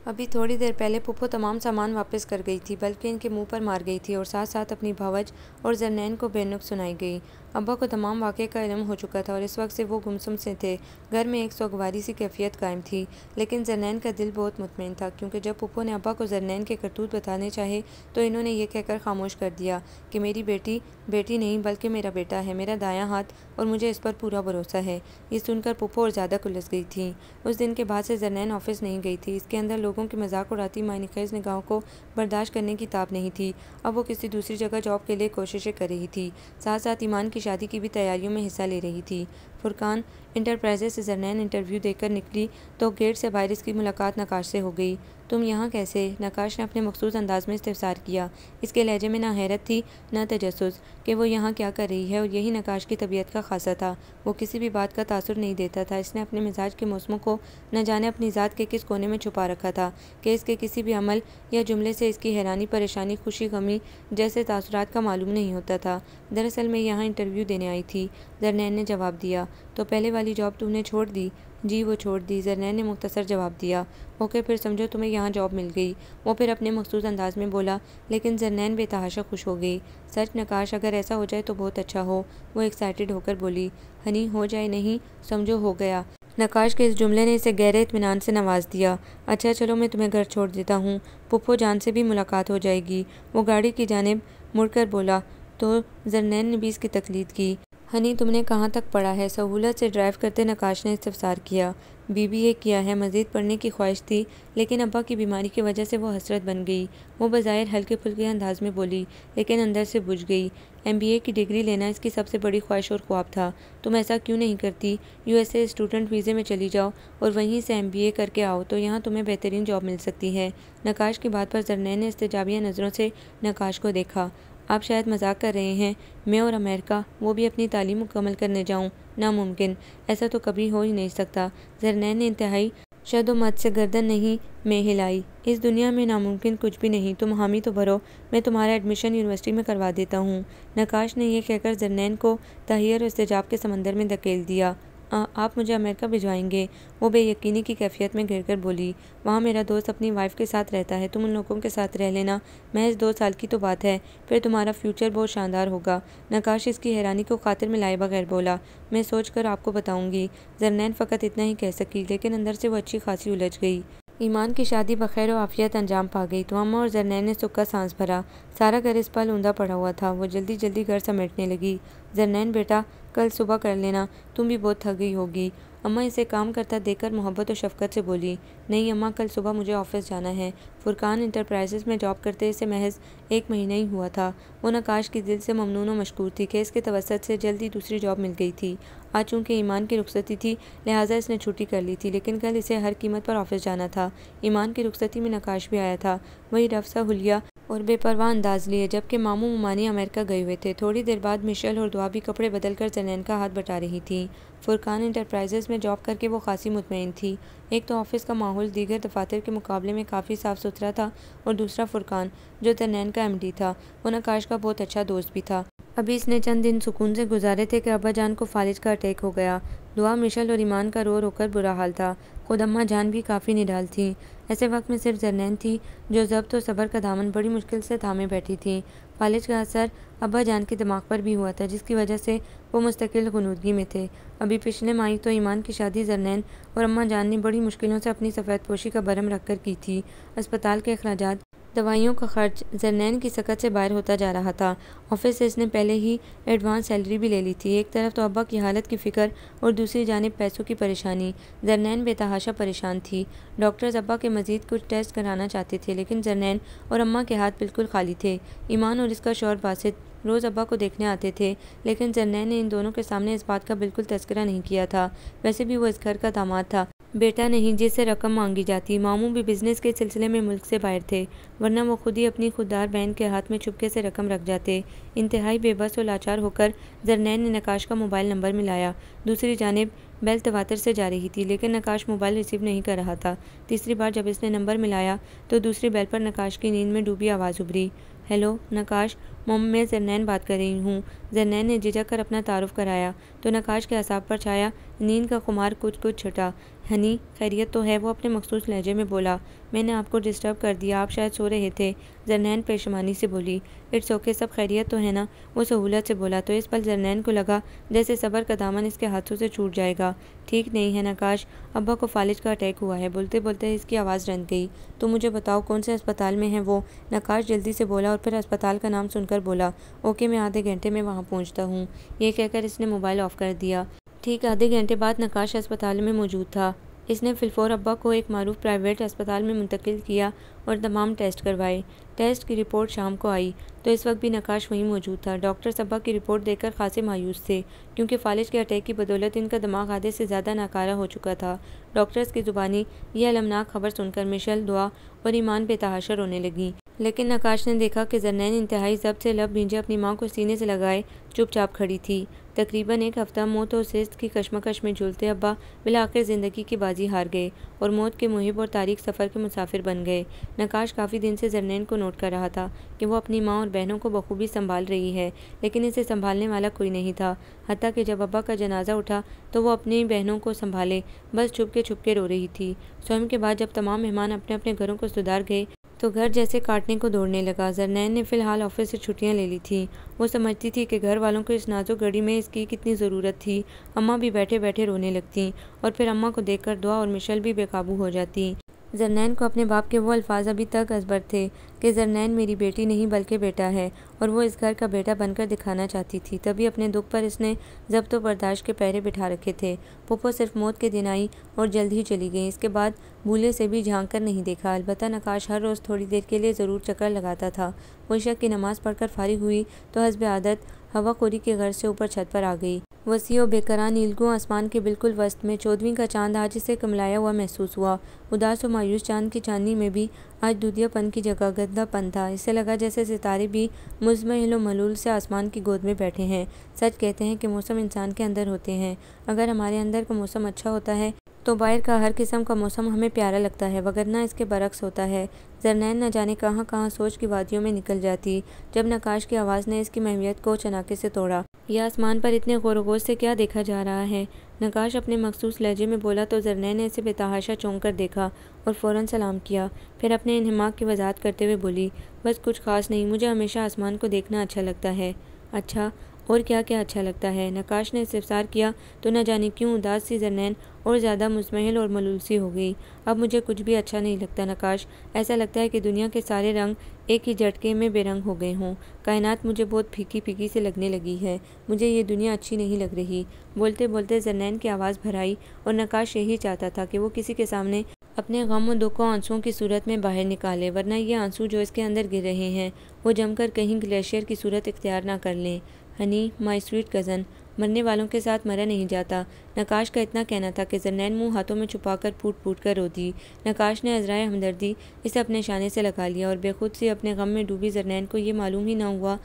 अभी थोड़ी देर पहले फूफो तमाम सामान वापस कर गई थी, बल्कि इनके मुंह पर मार गई थी और साथ साथ अपनी भवज और जरनैन को बेनुक्स सुनाई गई। अब्बा को तमाम वाक़े का इल्म हो चुका था और इस वक्त से वो गुमसुम से थे। घर में एक सोगवारी सी कैफियत कायम थी, लेकिन जरनैन का दिल बहुत मुतमईन था, क्योंकि जब पुप्पो ने अब्बा को जरनैन के करतूत बताने चाहे तो इन्होंने ये कहकर खामोश कर दिया कि मेरी बेटी बेटी नहीं बल्कि मेरा बेटा है, मेरा दायां हाथ, और मुझे इस पर पूरा भरोसा है। ये सुनकर पुप्पो और ज़्यादा खुलस गई थी। उस दिन के बाद से जरनैन ऑफिस नहीं गई थी। इसके अंदर लोगों की मजाक उड़ाती मायूस निगाहों को बर्दाश्त करने की ताब नहीं थी। अब वो किसी दूसरी जगह जॉब के लिए कोशिशें कर रही थी, साथ साथ ईमान की शादी की भी तैयारियों में हिस्सा ले रही थी। फुरकान इंटरप्राइजेस से जरनैन इंटरव्यू देकर निकली तो गेट से बाहर इसकी मुलाकात नकाश से हो गई। तुम यहाँ कैसे? नकाश ने अपने मखसूस अंदाज में इस्तफसार किया। इसके लहजे में ना हैरत थी न तजस्सुस कि वो यहाँ क्या कर रही है, और यही नकाश की तबीयत का खासा था। वो किसी भी बात का तासुर नहीं देता था। इसने अपने मिजाज के मौसमों को न जाने अपनी ज़ात के किस कोने में छुपा रखा था कि इसके किसी भी अमल या जुमले से इसकी हैरानी, परेशानी, खुशी, गमी जैसे तासुरात का मालूम नहीं होता था। दरअसल मैं यहाँ इंटरव्यू देने आई थी, जरनैन ने जवाब दिया। तो पहले वाली जॉब तुमने छोड़ दी? जी वो छोड़ दी, जरनैन ने मुख्तसर जवाब दिया। ओके, फिर समझो तुम्हें यहाँ जॉब मिल गई। वो फिर अपने मखसूस अंदाज में बोला, लेकिन जरनैन बेतहाशा खुश हो गई। सच नकाश, अगर ऐसा हो जाए तो बहुत अच्छा हो, वो एक्साइटेड होकर बोली। हनी, हो जाए नहीं, समझो हो गया। नकाश के इस जुमले ने इसे गहरे इत्मीनान से नवाज दिया। अच्छा चलो, मैं तुम्हें घर छोड़ देता हूँ, पुप्पो जान से भी मुलाकात हो जाएगी। वो गाड़ी की जानिब मुड़कर बोला। तो जरनैन ने भी इसकी तकलीद की। हनी, तुमने कहाँ तक पढ़ा है? सहूलत से ड्राइव करते नकाश ने इस्तफसार किया। बीबीए किया है, मज़ीद पढ़ने की ख्वाहिश थी, लेकिन अब्बा की बीमारी की वजह से वो हसरत बन गई। वो बज़ाहिर हल्के फुल्के अंदाज में बोली, लेकिन अंदर से बुझ गई। एमबीए की डिग्री लेना इसकी सबसे बड़ी ख्वाहिश और ख्वाब था। तुम ऐसा क्यों नहीं करती? यूएसए स्टूडेंट वीज़े में चली जाओ और वहीं से एमबीए करके आओ, तो यहाँ तुम्हें बेहतरीन जॉब मिल सकती है। नकाश की बात पर जरनैन ने इस्तेजाबिया नज़रों से नकाश को देखा। आप शायद मजाक कर रहे हैं। मैं और अमेरिका, वो भी अपनी तालीम मुकम्मल करने जाऊँ? नामुमकिन, ऐसा तो कभी हो ही नहीं सकता। जरनैन ने इंतहाई शदोमत से गर्दन नहीं में हिलाई। इस दुनिया में नामुमकिन कुछ भी नहीं। तुम हामी तो भरो, मैं तुम्हारा एडमिशन यूनिवर्सिटी में करवा देता हूँ। नकाश ने यह कहकर जरनैन को तहियर और इस्तेजाब के समंदर में धकेल दिया। आप मुझे अमेरिका भिजवाएंगे? वो बेयकीनी की कैफियत में घिर कर बोली। वहाँ मेरा दोस्त अपनी वाइफ के साथ रहता है, तुम उन लोगों के साथ रह लेना। महज 2 साल की तो बात है, फिर तुम्हारा फ्यूचर बहुत शानदार होगा। नकाश इसकी हैरानी को खातिर में लाए बगैर बोला। मैं सोच कर आपको बताऊँगी। जरनैन फ़कत इतना ही कह सकी, लेकिन अंदर से वो अच्छी खासी उलझ गई। ईमान की शादी बखैर आफियत अंजाम पा गई तो अम्मा और जरनैन ने सुख का सांस भरा। सारा घर इस पल ऊंधा पड़ा हुआ था। वो जल्दी जल्दी घर समेटने लगी। जरनैन बेटा, कल सुबह कर लेना, तुम भी बहुत थक गई होगी। अम्मा इसे काम करता देखकर मोहब्बत और शफकत से बोली। नहीं अम्मा, कल सुबह मुझे ऑफिस जाना है। फुरकान इंटरप्राइजेस में जॉब करते इसे महज 1 महीना ही हुआ था। वो नकाश की दिल से ममनून और मशकूर थी कि इसके तवसत से जल्दी दूसरी जॉब मिल गई थी। आज चूँकि ईमान की रुखसती थी, लिहाजा इसने छुट्टी कर ली थी, लेकिन कल इसे हर कीमत पर ऑफिस जाना था। ईमान की रुखसती में नकाश भी आया था, वही रफ्सा हुलिया और बेपरवाह अंदाज लिए, जबकि मामू मुमानी अमेरिका गए हुए थे। थोड़ी देर बाद मिशेल और दुआ भी कपड़े बदल कर जरनैन का हाथ बटा रही थी। फुरकान इंटरप्राइजेस में जॉब करके वो खासी मुतमईन थी। एक तो ऑफिस का माहौल दीगर दफातर के मुकाबले में काफ़ी साफ़ सुथरा था, और दूसरा फुरकान जो जरनैन का एमडी था, वो नकाश का बहुत अच्छा दोस्त भी था। अभी इसने चंद दिन सुकून से गुजारे थे कि अब्बा जान को फालिज का अटैक हो गया। दुआ, मिशेल और ईमान का रो रोकर बुरा हाल था। खुद अम्मा जान भी काफ़ी निढाल थी। ऐसे वक्त में सिर्फ जरनैन थी जो ज़ब्त और सब्र का दामन बड़ी मुश्किल से थामे बैठी थी। फालिज का असर अब्बा जान के दिमाग पर भी हुआ था, जिसकी वजह से वो मुस्तकिल गुनूदगी में थे। अभी पिछले माह तो ईमान की शादी जरनैन और अम्मा जान ने बड़ी मुश्किलों से अपनी सफ़ेद पोशी का भरम रख कर की थी। अस्पताल के अखराजात, दवाइयों का खर्च जरनैन की सकत से बाहर होता जा रहा था। ऑफिस से इसने पहले ही एडवांस सैलरी भी ले ली थी। एक तरफ तो अब्बा की हालत की फ़िक्र और दूसरी जानिब पैसों की परेशानी। जरनैन बेतहाशा परेशान थी। डॉक्टर्स अब्बा के मज़ीद कुछ टेस्ट कराना चाहते थे, लेकिन जरनैन और अम्मा के हाथ बिल्कुल खाली थे। ईमान और इसका शौहर बासित रोज़ अब्बा को देखने आते थे, लेकिन जरनैन ने इन दोनों के सामने इस बात का बिल्कुल तज़किरा नहीं किया था। वैसे भी वो इस घर का दामाद था, बेटा नहीं जिससे रकम मांगी जाती। मामू भी बिजनेस के सिलसिले में मुल्क से बाहर थे, वरना वो खुद ही अपनी खुददार बहन के हाथ में चुपके से रकम रख जाते। इंतहाई बेबस और लाचार होकर जरनैन ने नकाश का मोबाइल नंबर मिलाया। दूसरी जानिब बेल तवातर से जा रही थी, लेकिन नकाश मोबाइल रिसीव नहीं कर रहा था। तीसरी बार जब इसने नंबर मिलाया तो दूसरी बेल पर नकाश की नींद में डूबी आवाज़ उभरी। हेलो नकाश, मम, मैं जरनैन बात कर रही हूँ। जरनैन ने झिझक कर अपना तारुफ कराया तो नकाश के असाब पर छाया नींद का खुमार कुछ कुछ छुटा। हनी, खैरियत तो है? वो अपने मखसूस लहजे में बोला। मैंने आपको डिस्टर्ब कर दिया, आप शायद सो रहे थे। जरनैन पेशमानी से बोली। इट्स ओके, सब खैरियत तो है ना? वो सहूलत से बोला तो इस पल जरनैन को लगा जैसे सब्र का दामन इसके हाथों से छूट जाएगा। ठीक नहीं है नकाश, अब्बा को फालिज का अटैक हुआ है। बोलते बोलते इसकी आवाज़ रंध गई। तो मुझे बताओ कौन से अस्पताल में है वो? नकाश जल्दी से बोला और फिर अस्पताल का नाम सुनकर बोला। ओके, मैं आधे घंटे में वहाँ पहुँचता हूँ। ये कहकर इसने मोबाइल ऑफ कर दिया। ठीक आधे घंटे बाद नकाश अस्पताल में मौजूद था। इसने फिलफौर अब्बा को एक मारूफ प्राइवेट अस्पताल में मुंतकिल किया और तमाम टेस्ट करवाए। टेस्ट की रिपोर्ट शाम को आई तो इस वक्त भी नकाश वहीं मौजूद था। डॉक्टर्स अब्बा की रिपोर्ट देखकर खासे मायूस थे क्योंकि फालिज के अटैक की बदौलत इनका दिमाग आधे से ज़्यादा नाकारा हो चुका था। डॉक्टर्स की ज़ुबानी यह अलमनाक खबर सुनकर मिशेल, दुआ और ईमान बेतहाशा रोने लगी। लेकिन नकाश ने देखा कि जरनैन इंतहाई ज़ब्त से लब भींजे अपनी माँ को सीने से लगाए चुपचाप खड़ी थी। तकरीबन एक हफ्ता मौत और सेहत की कशमकश में झूलते अब्बा बिला आखिर ज़िंदगी की बाजी हार गए और मौत के मुहिब और तारीख सफ़र के मुसाफिर बन गए। नकाश काफ़ी दिन से जरनैन को नोट कर रहा था कि वो अपनी माँ और बहनों को बखूबी संभाल रही है, लेकिन इसे संभालने वाला कोई नहीं था। हत्ता कि जब अब्बा का जनाजा उठा तो वो अपनी बहनों को संभाले बस छुपके रो रही थी। स्वयं के बाद जब तमाम मेहमान अपने अपने घरों को सुधार गए तो घर जैसे काटने को दौड़ने लगा। जरनैन ने फ़िलहाल ऑफिस से छुट्टियां ले ली थी। वो समझती थी कि घर वालों को इस नाजुक घड़ी में इसकी कितनी ज़रूरत थी। अम्मा भी बैठे बैठे रोने लगती और फिर अम्मा को देखकर दुआ और मिशेल भी बेकाबू हो जाती। जरनैन को अपने बाप के वो अल्फाज अभी तक अजबर थे कि जरनैन मेरी बेटी नहीं बल्कि बेटा है और वो इस घर का बेटा बनकर दिखाना चाहती थी। तभी अपने दुख पर इसने ज़ब्त व बर्दाश्त के पहरे बिठा रखे थे। पुप्पो सिर्फ मौत के दिन आई और जल्द ही चली गई। इसके बाद भूले से भी झांक कर नहीं देखा। अलबत्ता नकाश हर रोज़ थोड़ी देर के लिए ज़रूर चक्कर लगाता था। वो इशा की नमाज़ पढ़कर फारिग हुई तो हस्ब आदत हवाखोरी के घर से ऊपर छत पर आ गई। वसी और बेकरार नीलगू आसमान के बिल्कुल वस्त में 14वीं का चांद आज इसे कमलाया हुआ महसूस हुआ। उदास और मायूस चांद की चांदनी में भी आज दूधियापन की जगह गंदापन था। इससे लगा जैसे सितारे भी मुज़महिल और मलूल से आसमान की गोद में बैठे हैं। सच कहते हैं कि मौसम इंसान के अंदर होते हैं। अगर हमारे अंदर का मौसम अच्छा होता है तो बाहर का हर किस्म का मौसम हमें प्यारा लगता है, वगरना इसके बरक्स होता है। जरनैन न जाने कहाँ कहाँ सोच की वादियों में निकल जाती जब नकाश की आवाज़ ने इसकी महवियत को चनाके से तोड़ा। यह आसमान पर इतने गौर से क्या देखा जा रहा है? नकाश अपने मखसूस लहजे में बोला तो जरनैन ने इसे बेतहाशा चौंक कर देखा और फ़ौरन सलाम किया। फिर अपने इन्हिमाक की वजाहत करते हुए बोली, बस कुछ खास नहीं, मुझे हमेशा आसमान को देखना अच्छा लगता है। अच्छा, और क्या क्या अच्छा लगता है? नकाश ने इस्तफसार किया तो न जाने क्यों उदास सी जरनैन और ज़्यादा मुज़महिल और मलूल सी हो गई। अब मुझे कुछ भी अच्छा नहीं लगता नकाश, ऐसा लगता है कि दुनिया के सारे रंग एक ही झटके में बेरंग हो गए हों। कायनात मुझे बहुत फीकी फीकी से लगने लगी है। मुझे ये दुनिया अच्छी नहीं लग रही। बोलते बोलते जरनैन की आवाज़ भर आई और नकाश यही चाहता था कि वो किसी के सामने अपने गम और दुख को आंसुओं की सूरत में बाहर निकाले, वरना ये आंसू जो इसके अंदर गिर रहे हैं वो जमकर कहीं ग्लेशियर की सूरत इख्तियार ना कर लें। हनी, माई स्वीट कज़न, मरने वालों के साथ मरा नहीं जाता। नकाश का इतना कहना था कि जरनैन मुंह हाथों में छुपाकर फूट फूट कर रोती। नकाश ने अज़राए हमदर्दी इसे अपने शाने से लगा लिया और बेखुद से अपने गम में डूबी जरनैन को ये मालूम ही ना हुआ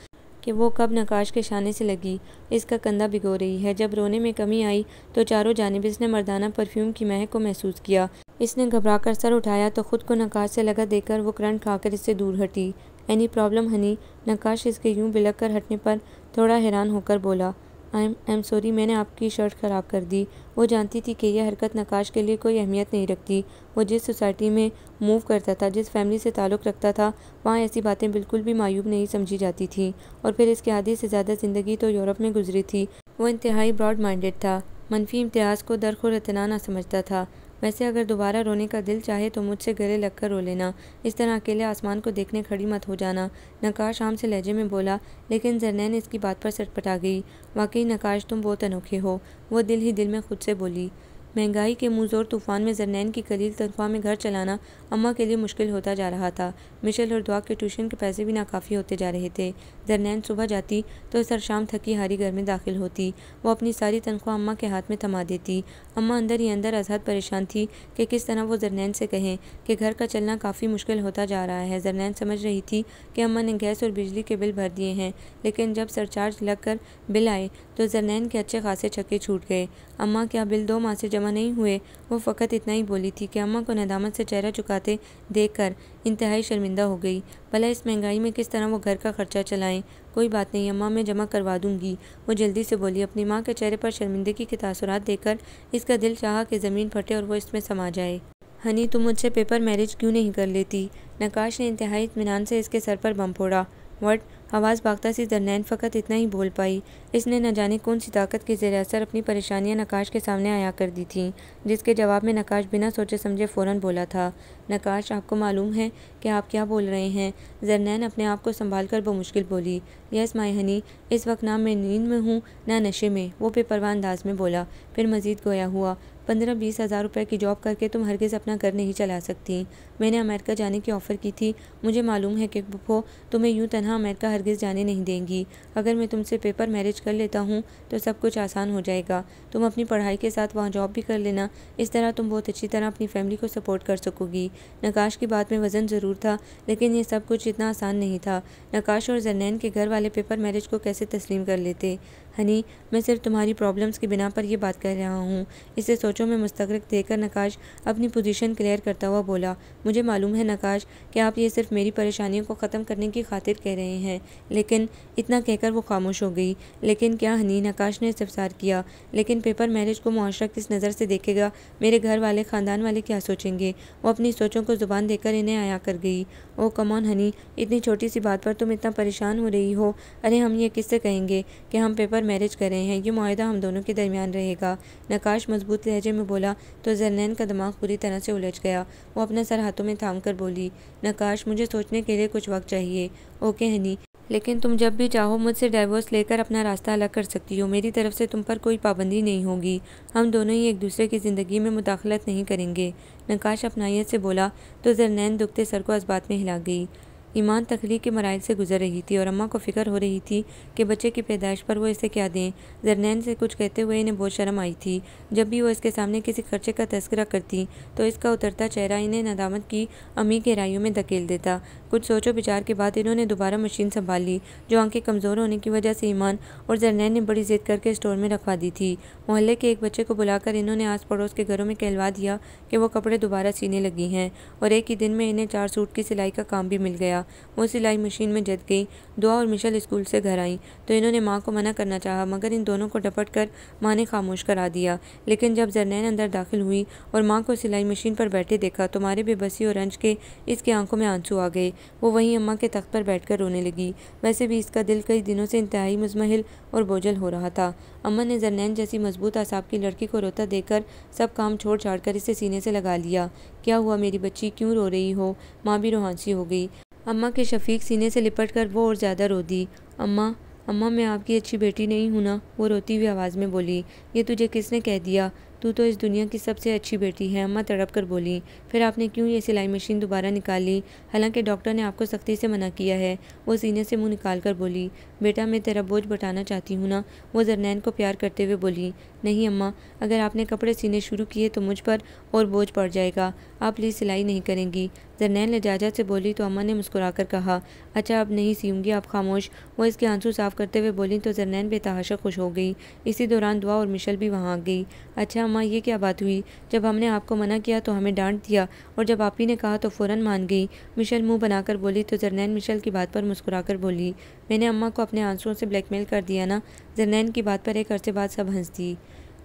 कि वो कब नकाश के शाने से लगी इसका कंधा भिगो रही है। जब रोने में कमी आई तो चारों जानिब इसने मर्दाना परफ्यूम की महक को महसूस किया। इसने घबराकर सर उठाया तो खुद को नकाश से लगा देकर वो करंट खाकर इससे दूर हटी। Any problem Honey? नकाश इसके यूं बिलक कर हटने पर थोड़ा हैरान होकर बोला, आई एम सॉरी, मैंने आपकी शर्ट ख़राब कर दी। वो जानती थी कि यह हरकत नकाश के लिए कोई अहमियत नहीं रखती। वो जिस सोसाइटी में मूव करता था, जिस फैमिली से ताल्लुक़ रखता था, वहाँ ऐसी बातें बिल्कुल भी मायूब नहीं समझी जाती थी। और फिर इसकी आधी से ज़्यादा ज़िंदगी तो यूरोप में गुजरी थी। वो इंतहाई ब्रॉड माइंडेड था, मनफी इम्तियाज़ को दरखुर इतना ना समझता था। वैसे अगर दोबारा रोने का दिल चाहे तो मुझसे गले लगकर रो लेना, इस तरह अकेले आसमान को देखने खड़ी मत हो जाना। नकाश आम से लहजे में बोला, लेकिन जरनैन इसकी बात पर सटपटा गई। वाकई नकाश, तुम बहुत अनोखे हो, वो दिल ही दिल में खुद से बोली। महंगाई के मुँहज़ोर तूफ़ान में जरनैन की कलील तनख्वाह में घर चलाना अम्मा के लिए मुश्किल होता जा रहा था। मिशेल और दुआ के ट्यूशन के पैसे भी नाकाफ़ी होते जा रहे थे। जरनैन सुबह जाती तो सरशाम थकी हारी घर में दाखिल होती। वो अपनी सारी तनख्वाह अम्मा के हाथ में थमा देती। अम्मा अंदर ही अंदर अज़हद परेशान थी कि किस तरह वो जरनैन से कहें कि घर का चलना काफ़ी मुश्किल होता जा रहा है। जरनैन समझ रही थी कि अम्मा ने गैस और बिजली के बिल भर दिए हैं, लेकिन जब सरचार्ज लग कर बिल आए तो जरनैन के अच्छे खासे छक्के छूट गए। अम्मा, क्या बिल 2 माह से जमा जमा नहीं हुए। वो फ़कत इतना ही बोली थी कि अम्मा को नदामत से चेहरा झुकाते देखकर इंतहाई शर्मिंदा हो गई। भला इस महंगाई में किस तरह वो घर का खर्चा चलाएं। कोई बात नहीं अम्मा, मैं जमा करवा दूंगी, वो जल्दी से बोली। अपनी माँ के चेहरे पर शर्मिंदगी के तासुरात देखकर इसका दिल चाहा कि ज़मीन फटे और वो इसमें समा जाए। हनी, तुम मुझसे पेपर मैरिज क्यों नहीं कर लेती? नकाश ने इंतहाई इत्मीनान से इसके सर पर बम फोड़ा। वट, आवाज़ भागता सी जरनैन फ़कत इतना ही बोल पाई। इसने न जाने कौन सी ताकत के ज़ेर असर अपनी परेशानियां नकाश के सामने आया कर दी थीं, जिसके जवाब में नकाश बिना सोचे समझे फ़ौरन बोला था, नकाश, आपको मालूम है कि आप क्या बोल रहे हैं? जरनैन अपने आप को संभाल कर बमुश्किल बोली। यस माय हनी, इस वक्त ना मैं नींद में हूँ ना नशे में, वो बेपरवाह अंदाज में बोला। फिर मज़ीद गोया हुआ, 15-20 हज़ार रुपये की जॉब करके तुम हरगिज़ अपना घर नहीं चला सकती। मैंने अमेरिका जाने की ऑफ़र की थी। मुझे मालूम है कि फूफो तुम्हें यूँ तनहा अमेरिका हरगिज़ जाने नहीं देंगी। अगर मैं तुमसे पेपर मैरिज कर लेता हूँ तो सब कुछ आसान हो जाएगा। तुम अपनी पढ़ाई के साथ वहाँ जॉब भी कर लेना। इस तरह तुम बहुत अच्छी तरह अपनी फैमिली को सपोर्ट कर सकोगी। नकाश की बात में वज़न ज़रूर था, लेकिन ये सब कुछ इतना आसान नहीं था। नकाश और जरनैन के घर वाले पेपर मैरिज को कैसे तस्लीम कर लेते? हनी, मैं सिर्फ तुम्हारी प्रॉब्लम्स की बिना पर यह बात कह रहा हूँ। इसे सोचों में मुस्तग़रिक़ देकर नकाश अपनी पोजीशन क्लियर करता हुआ बोला, मुझे मालूम है नकाश कि आप ये सिर्फ मेरी परेशानियों को ख़त्म करने की खातिर कह रहे हैं, लेकिन इतना कहकर वो खामोश हो गई। लेकिन क्या हनी? नकाश ने इस्तफ़सार किया। लेकिन पेपर मैरिज को मुआशरा किस नज़र से देखेगा? मेरे घर वाले, ख़ानदान वाले क्या सोचेंगे? वो अपनी सोचों को ज़ुबान देकर इन्हें आया कर गई। ओ कम ऑन हनी, इतनी छोटी सी बात पर तुम इतना परेशान हो रही हो। अरे हम ये किससे कहेंगे कि हम पेपर मैरिज कर रहे हैं? ये मुआहदा हम दोनों के दरमियान रहेगा। नकाश मजबूत लहजे में बोला तो जरनैन का दिमाग पूरी तरह से उलझ गया। वो अपना सर हाथों में थाम कर बोली, नकाश, मुझे सोचने के लिए कुछ वक्त चाहिए। ओके हनी, लेकिन तुम जब भी चाहो मुझसे डाइवोर्स लेकर अपना रास्ता अलग कर सकती हो। मेरी तरफ से तुम पर कोई पाबंदी नहीं होगी। हम दोनों ही एक दूसरे की ज़िंदगी में मुदाखलत नहीं करेंगे। नकाश अपनायत से बोला तो जरनैन दुखते सर को इस बात में हिला गई। ईमान तखलीक के मराइल से गुजर रही थी और अम्मा को फ़िक्र हो रही थी कि बच्चे की पैदाइश पर वो इसे क्या दें। जरनैन से कुछ कहते हुए इन्हें बहुत शर्म आई थी। जब भी वो इसके सामने किसी खर्चे का तस्करा करती तो इसका उतरता चेहरा इन्हें नदामत की अम्मी गहराइयों में धकेल देता। कुछ सोचो विचार के बाद इन्होंने दोबारा मशीन संभाल ली, जो आंखें कमज़ोर होने की वजह से ईमान और जरनैन ने बड़ी ज़िद करके स्टोर में रखवा दी थी। मोहल्ले के एक बच्चे को बुलाकर इन्होंने आस पड़ोस के घरों में कहलवा दिया कि वो कपड़े दोबारा सीने लगी हैं, और एक ही दिन में इन्हें 4 सूट की सिलाई का काम भी मिल गया। वो सिलाई मशीन में जत गई। दुआ और मिशल स्कूल से घर आई तो इन्होंने माँ को मना करना चाहा, मगर इन दोनों को डपट कर माँ ने खामोश करा दिया। लेकिन जब जरनैन अंदर दाखिल हुई और माँ को सिलाई मशीन पर बैठे देखा तो मारे बेबसी और रंज के इसकी आंखों में आंसू आ गए। वो वहीं अम्मा के तख्त पर बैठकर रोने लगी। वैसे भी इसका दिल कई दिनों से इंतहाई मुज़महिल और बोझल हो रहा था। अम्मा ने जरनैन जैसी मजबूत आसाब की लड़की को रोता देखकर सब काम छोड़ छाड़ कर इसे सीने से लगा लिया। क्या हुआ मेरी बच्ची, क्यों रो रही हो? माँ भी रोहांसी हो गई। अम्मा के शफीक सीने से लिपट कर वो और ज़्यादा रो दी। अम्मा, अम्मा, मैं आपकी अच्छी बेटी नहीं हूँ ना? वो रोती हुई आवाज़ में बोली। ये तुझे किसने कह दिया? तू तो इस दुनिया की सबसे अच्छी बेटी है, अम्मा तड़प कर बोली। फिर आपने क्यों ये सिलाई मशीन दोबारा निकाली? हालांकि डॉक्टर ने आपको सख्ती से मना किया है। वो सीने से मुंह निकाल कर बोली। बेटा, मैं तेरा बोझ बढ़ाना चाहती हूँ ना? वो जरनैन को प्यार करते हुए बोली। नहीं अम्मा, अगर आपने कपड़े सीने शुरू किए तो मुझ पर और बोझ पड़ जाएगा। आप प्लीज़ सिलाई नहीं करेंगी? जरनैन लजाजत से बोली तो अम्मा ने मुस्कुराकर कहा, अच्छा अब नहीं सीऊंगी, आप खामोश। वो इसके आंसू साफ करते हुए बोली तो जरनैन बेतहाशा खुश हो गई। इसी दौरान दुआ और मिशल भी वहाँ आ गई। अच्छा अम्मा, ये क्या बात हुई? जब हमने आपको मना किया तो हमें डांट दिया, और जब आप ही ने कहा तो फ़ौरन मान गई। मिशल मुंह बनाकर बोली तो जरनैन मिशल की बात पर मुस्कुराकर बोली, मैंने अम्मा को अपने आंसुओं से ब्लैकमेल कर दिया ना? जरनैन की बात पर एक अरसे बाद सब हंस दी।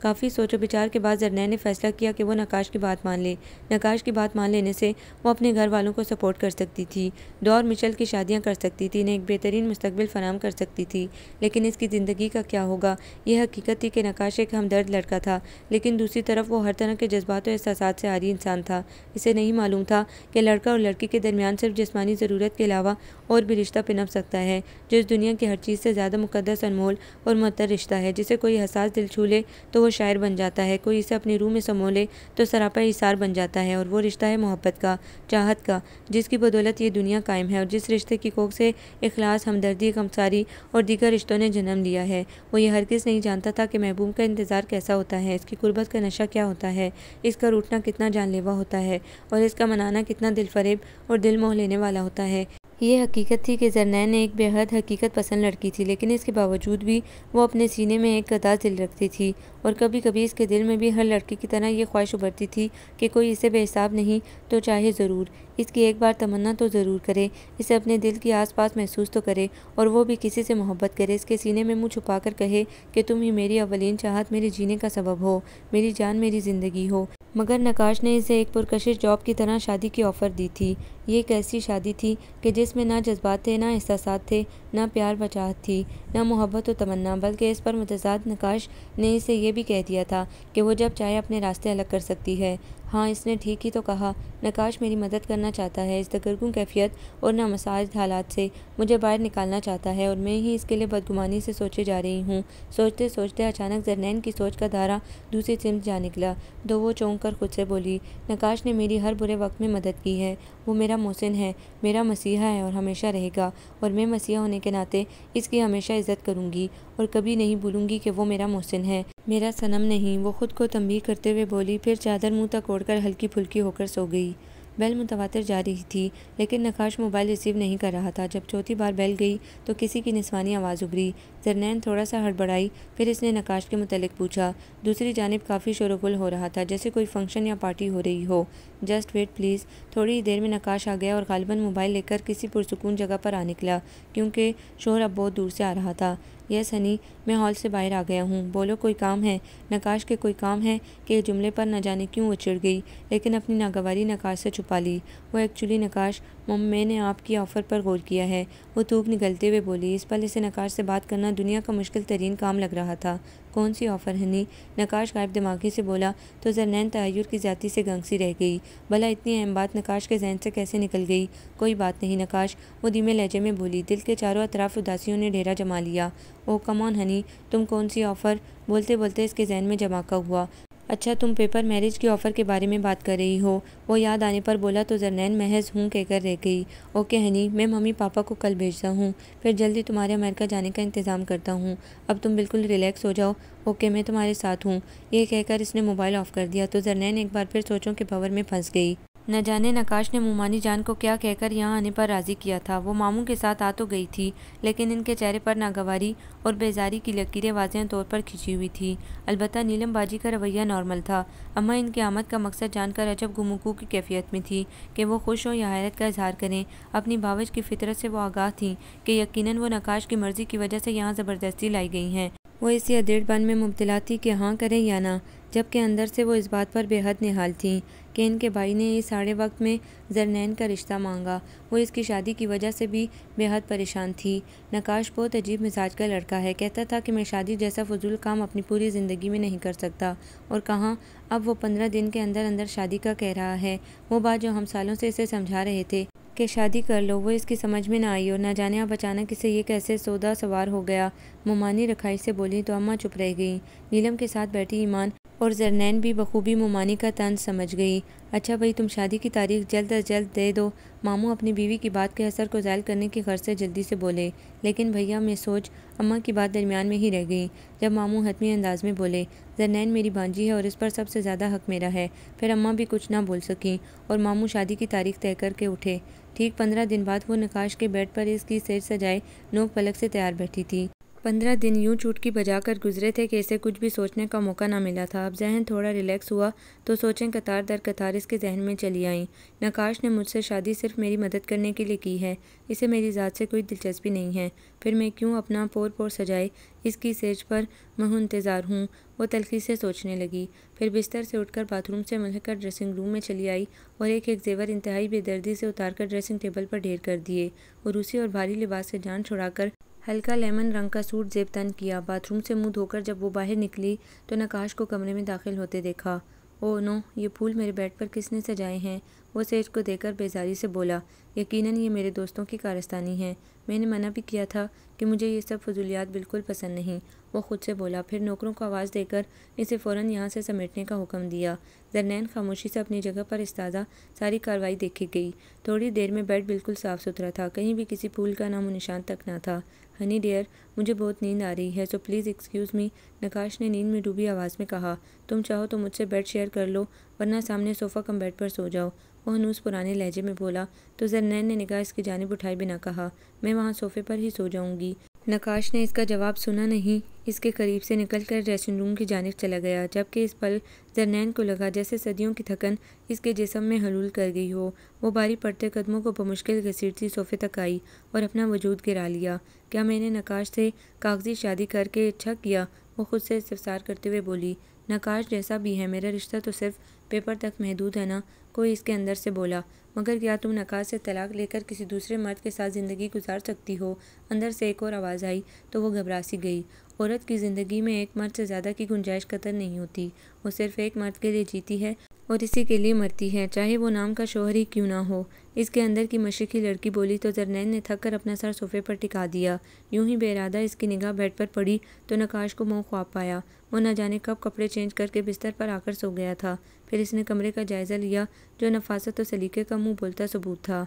काफ़ी सोचो विचार के बाद जरनैन ने फैसला किया कि वो नकाश की बात मान ले। नकाश की बात मान लेने से वो अपने घर वालों को सपोर्ट कर सकती थी, दो और मिशल की शादियां कर सकती थी, इन्हें एक बेहतरीन मुस्तकबिल फराहम कर सकती थी। लेकिन इसकी ज़िंदगी का क्या होगा? यह हकीकत थी कि नकाश एक हमदर्द लड़का था, लेकिन दूसरी तरफ वो हर तरह के जज्बात और एहसासात से आरी इंसान था। इसे नहीं मालूम था कि लड़का और लड़की के दरमियान सिर्फ जिस्मानी ज़रूरत के अलावा और भी रिश्ता पिनप सकता है, जो इस दुनिया की हर चीज़ से ज़्यादा मुकद्दस, अनमोल और मुअत्तर रिश्ता है, जिसे कोई हसास दिल छू ले तो वो शायर बन जाता है, कोई इसे अपनी रूह में समो ले तो सरापा इसार बन जाता है। और वो रिश्ता है मोहब्बत का, चाहत का, जिसकी बदौलत ये दुनिया कायम है, और जिस रिश्ते की कोख से इखलास, हमदर्दी, गमसारी और दीगर रिश्तों ने जन्म लिया है। वो ये हरगिज़ नहीं जानता था कि महबूब का इंतज़ार कैसा होता है, इसकी कुर्बत का नशा क्या होता है, इसका रूठना कितना जानलेवा होता है, और इसका मनाना कितना दिलफरेब और दिल मोह लेने वाला होता है। ये हकीकत थी कि ज़रनैन एक बेहद हकीकत पसंद लड़की थी, लेकिन इसके बावजूद भी वो अपने सीने में एक गदा दिल रखती थी और कभी कभी इसके दिल में भी हर लड़की की तरह ये ख्वाहिश उभरती थी कि कोई इसे बेहिसाब नहीं तो चाहे ज़रूर, इसकी एक बार तमन्ना तो ज़रूर करे, इसे अपने दिल के आसपास महसूस तो करे और वो भी किसी से मोहब्बत करे, इसके सीने में मुँह छुपा कर कहे कि तुम ही मेरी अवलीन चाहत, मेरे जीने का सबब हो, मेरी जान, मेरी ज़िंदगी हो। मगर नकाश ने इसे एक पुरकशिश जॉब की तरह शादी की ऑफ़र दी थी। ये एक ऐसी शादी थी कि जिसमें ना जज्बात थे, ना एहसासात थे, ना प्यार व चाहत थी, ना मोहब्बत व तमन्ना, बल्कि इस पर मुतज़ाद नकाश ने इसे ये भी कह दिया था कि वो जब चाहे अपने रास्ते अलग कर सकती है। हाँ, इसने ठीक ही तो कहा। नकाश मेरी मदद करना चाहता है, इस दगरगुं कैफियत और नामसाज हालात से मुझे बाहर निकालना चाहता है और मैं ही इसके लिए बदगुमानी से सोचे जा रही हूँ। सोचते सोचते अचानक ज़रनैन की सोच का धारा दूसरी सिमत जा निकला। तो वो चौंक कर खुद से बोली, नकाश ने मेरी हर बुरे वक्त में मदद की है, वो मेरा मोहसिन है, मेरा मसीहा है और हमेशा रहेगा, और मैं मसीहा होने के नाते इसकी हमेशा इज़्ज़त करूँगी और कभी नहीं भूलूंगी कि वो मेरा मोहसिन है, मेरा सनम नहीं। वो खुद को तंबीह करते हुए बोली, फिर चादर मुंह तक ओढ़कर हल्की फुल्की होकर सो गई। बेल मुतवातिर जा रही थी, लेकिन नकाश मोबाइल रिसीव नहीं कर रहा था। जब चौथी बार बेल गई तो किसी की निस्वानी आवाज़ उभरी। ज़रनैन थोड़ा सा हड़बड़ाई, फिर इसने नकाश के मुतल्लिक पूछा। दूसरी जानिब काफ़ी शोरगुल हो रहा था, जैसे कोई फंक्शन या पार्टी हो रही हो। Just wait please. थोड़ी ही देर में नकाश आ गया और गालिबन मोबाइल लेकर किसी पुरसुकून जगह पर आ निकला, क्योंकि शोर अब बहुत दूर से आ रहा था। यस हनी, मैं हॉल से बाहर आ गया हूँ, बोलो कोई काम है। नकाश के कोई काम है कि जुमले पर न जाने क्यों वो चिढ़ गई, लेकिन अपनी नागवारी नकाश से छुपा ली। वो एक्चुअली नकाश, मैंने आपकी ऑफ़र पर गौर किया है, वो थूक निगलते हुए बोली। इस पल इसे नकाश से बात करना दुनिया का मुश्किल तरीन काम लग रहा था। कौन सी ऑफ़र हनी? नकाश गायब दिमागी से बोला तो ज़रनैन तहय्युर की ज़्यादती से गंगसी रह गई। भला इतनी अहम बात नकाश के जहन से कैसे निकल गई? कोई बात नहीं नकाश, वो धीमे लहजे में बोली। दिल के चारों अतराफ उदासियों ने डेरा जमा लिया। ओह कम ऑन हनी, तुम कौन सी ऑफ़र? बोलते बोलते इसके जहन में जमाका हुआ। अच्छा, तुम पेपर मैरिज की ऑफ़र के बारे में बात कर रही हो? वो याद आने पर बोला तो ज़रनैन महज हूँ कहकर रह गई। ओके हनी, मैं मम्मी पापा को कल भेजता हूँ, फिर जल्दी तुम्हारे अमेरिका जाने का इंतज़ाम करता हूँ। अब तुम बिल्कुल रिलैक्स हो जाओ। ओके, मैं तुम्हारे साथ हूँ। ये कहकर इसने मोबाइल ऑफ़ कर दिया तो ज़रनैन एक बार फिर सोचों के भंवर में फंस गई। न जाने नकाश ने मुमानी जान को क्या कहकर यहाँ आने पर राज़ी किया था। वो मामू के साथ आ तो गई थी, लेकिन इनके चेहरे पर नागवारी और बेजारी की लकीरें वाज़ेह तौर पर खिंची हुई थी। अलबत्ता नीलम बाजी का रवैया नॉर्मल था। अम्मा इनकी आमद का मकसद जानकर अजब गुमुकू की कैफियत में थी कि वो खुश हों या हैरत का इजहार करें। अपनी बावज की फितरत से वो आगाह थीं कि यकीनन वो नकाश की मर्ज़ी की वजह से यहाँ ज़बरदस्ती लाई गई हैं। वो इसी अधेड़पन में मुब्तला थी कि हाँ करें या ना, जबकि अंदर से वो इस बात पर बेहद निहाल थीं कि इनके भाई ने इस साढ़े वक्त में ज़रनैन का रिश्ता मांगा। वो इसकी शादी की वजह से भी बेहद परेशान थी। नकाश बहुत अजीब मिजाज का लड़का है, कहता था कि मैं शादी जैसा फजूल काम अपनी पूरी ज़िंदगी में नहीं कर सकता, और कहाँ अब वो 15 दिन के अंदर अंदर शादी का कह रहा है। वो बात जो हम सालों से इसे समझा रहे थे कि शादी कर लो, वो इसकी समझ में ना आई और ना जाने अब अचानक इसे ये कैसे सौदा सवार हो गया। मुमानी रखाई से बोली तो अम्मा चुप रह गई। नीलम के साथ बैठी ईमान और ज़रनैन भी बखूबी मुमानी का तंज समझ गई। अच्छा भाई, तुम शादी की तारीख जल्द अज जल्द दे दो। मामू अपनी बीवी की बात के असर को ज़ायल करने की गर्ज से जल्दी से बोले। लेकिन भैया मैं सोच, अम्मा की बात दरमियान में ही रह गई जब मामू हतमी अंदाज में बोले, ज़रनैन मेरी भांजी है और इस पर सबसे ज़्यादा हक मेरा है। फिर अम्मा भी कुछ ना बोल सकी और मामू शादी की तारीख तय करके उठे। ठीक 15 दिन बाद वो नकाश के बेड पर इसकी सेज सजाए नोक पलक से तैयार बैठी थी। 15 दिन यूं चुटकी बजाकर गुजरे थे कि इसे कुछ भी सोचने का मौका ना मिला था। अब जहन थोड़ा रिलैक्स हुआ तो सोचें कतार दर कतार इसके जहन में चली आईं। नकाश ने मुझसे शादी सिर्फ मेरी मदद करने के लिए की है, इसे मेरी ज़ात से कोई दिलचस्पी नहीं है। फिर मैं क्यों अपना पोर पोर सजाए इसकी सेज पर महू इंतज़ार हूँ। वो तलखी से सोचने लगी, फिर बिस्तर से उठकर बाथरूम से मुहकर ड्रेसिंग रूम में चली आई और एक एक जेवर इंतहाई बेदर्दी से उतारकर ड्रेसिंग टेबल पर ढेर कर दिए। उरूसी और भारी लिबास से जान छुड़ाकर हल्का लेमन रंग का सूट जेब तन किया। बाथरूम से मुंह धोकर जब वो बाहर निकली तो नकाश को कमरे में दाखिल होते देखा। ओह नो, ये फूल मेरे बेड पर किसने सजाए हैं? वो सेज को देखकर बेजारी से बोला। यकीनन ये मेरे दोस्तों की कारस्तानी है, मैंने मना भी किया था कि मुझे ये सब फजूलियात बिल्कुल पसंद नहीं, वो खुद से बोला। फिर नौकरों को आवाज़ देकर इसे फ़ौरन यहाँ से समेटने का हुक्म दिया। ज़रनैन खामोशी से अपनी जगह पर इस्ताज़ा सारी कार्रवाई देखी गई। थोड़ी देर में बेड बिल्कुल साफ़ सुथरा था, कहीं भी किसी फूल का नामो निशान तक ना था। हनी डियर, मुझे बहुत नींद आ रही है, सो प्लीज़ एक्सक्यूज़ मी, नकाश ने नींद में डूबी आवाज़ में कहा। तुम चाहो तो मुझसे बेड शेयर कर लो, वरना सामने सोफ़ा कम बेड पर सो जाओ। वो हनूस पुराने लहजे में बोला तो जरनैन ने निगाह इसकी जानिब उठाए बिना कहा, मैं वहाँ सोफे पर ही सो जाऊँगी। नकाश ने इसका जवाब सुना नहीं, इसके करीब से निकलकर ड्रेसिंग रूम की जानिब चला गया, जबकि इस पल जरनैन को लगा जैसे सदियों की थकन इसके जिस्म में हलूल कर गई हो। वो भारी पड़ते कदमों को बमुश्किल घसीटती सोफे तक आई और अपना वजूद गिरा लिया। क्या मैंने नकाश से कागजी शादी करके अच्छा किया? वो खुद से इस्तफसार करते हुए बोली। नकाश जैसा भी है, मेरा रिश्ता तो सिर्फ पेपर तक महदूद है ना, कोई इसके अंदर से बोला। मगर क्या तुम नकाश से तलाक लेकर किसी दूसरे मर्द के साथ ज़िंदगी गुजार सकती हो? अंदर से एक और आवाज़ आई तो वो घबरा सी गई। औरत की ज़िंदगी में एक मर्द से ज़्यादा की गुंजाइश कतई नहीं होती। वो सिर्फ एक मर्द के लिए जीती है और इसी के लिए मरती है, चाहे वो नाम का शौहर ही क्यों ना हो। इसके अंदर की मशरकी लड़की बोली तो जरनैन ने थक कर अपना सर सोफे पर टिका दिया। यूं ही बेइरादा इसकी निगाह बेड पर पड़ी तो नकाश को मुँह ख्वाब पाया। वो न जाने कब कपड़े चेंज करके बिस्तर पर आकर सो गया था। फिर इसने कमरे का जायज़ा लिया जो नफासत और सलीके का मुँह बोलता सबूत था।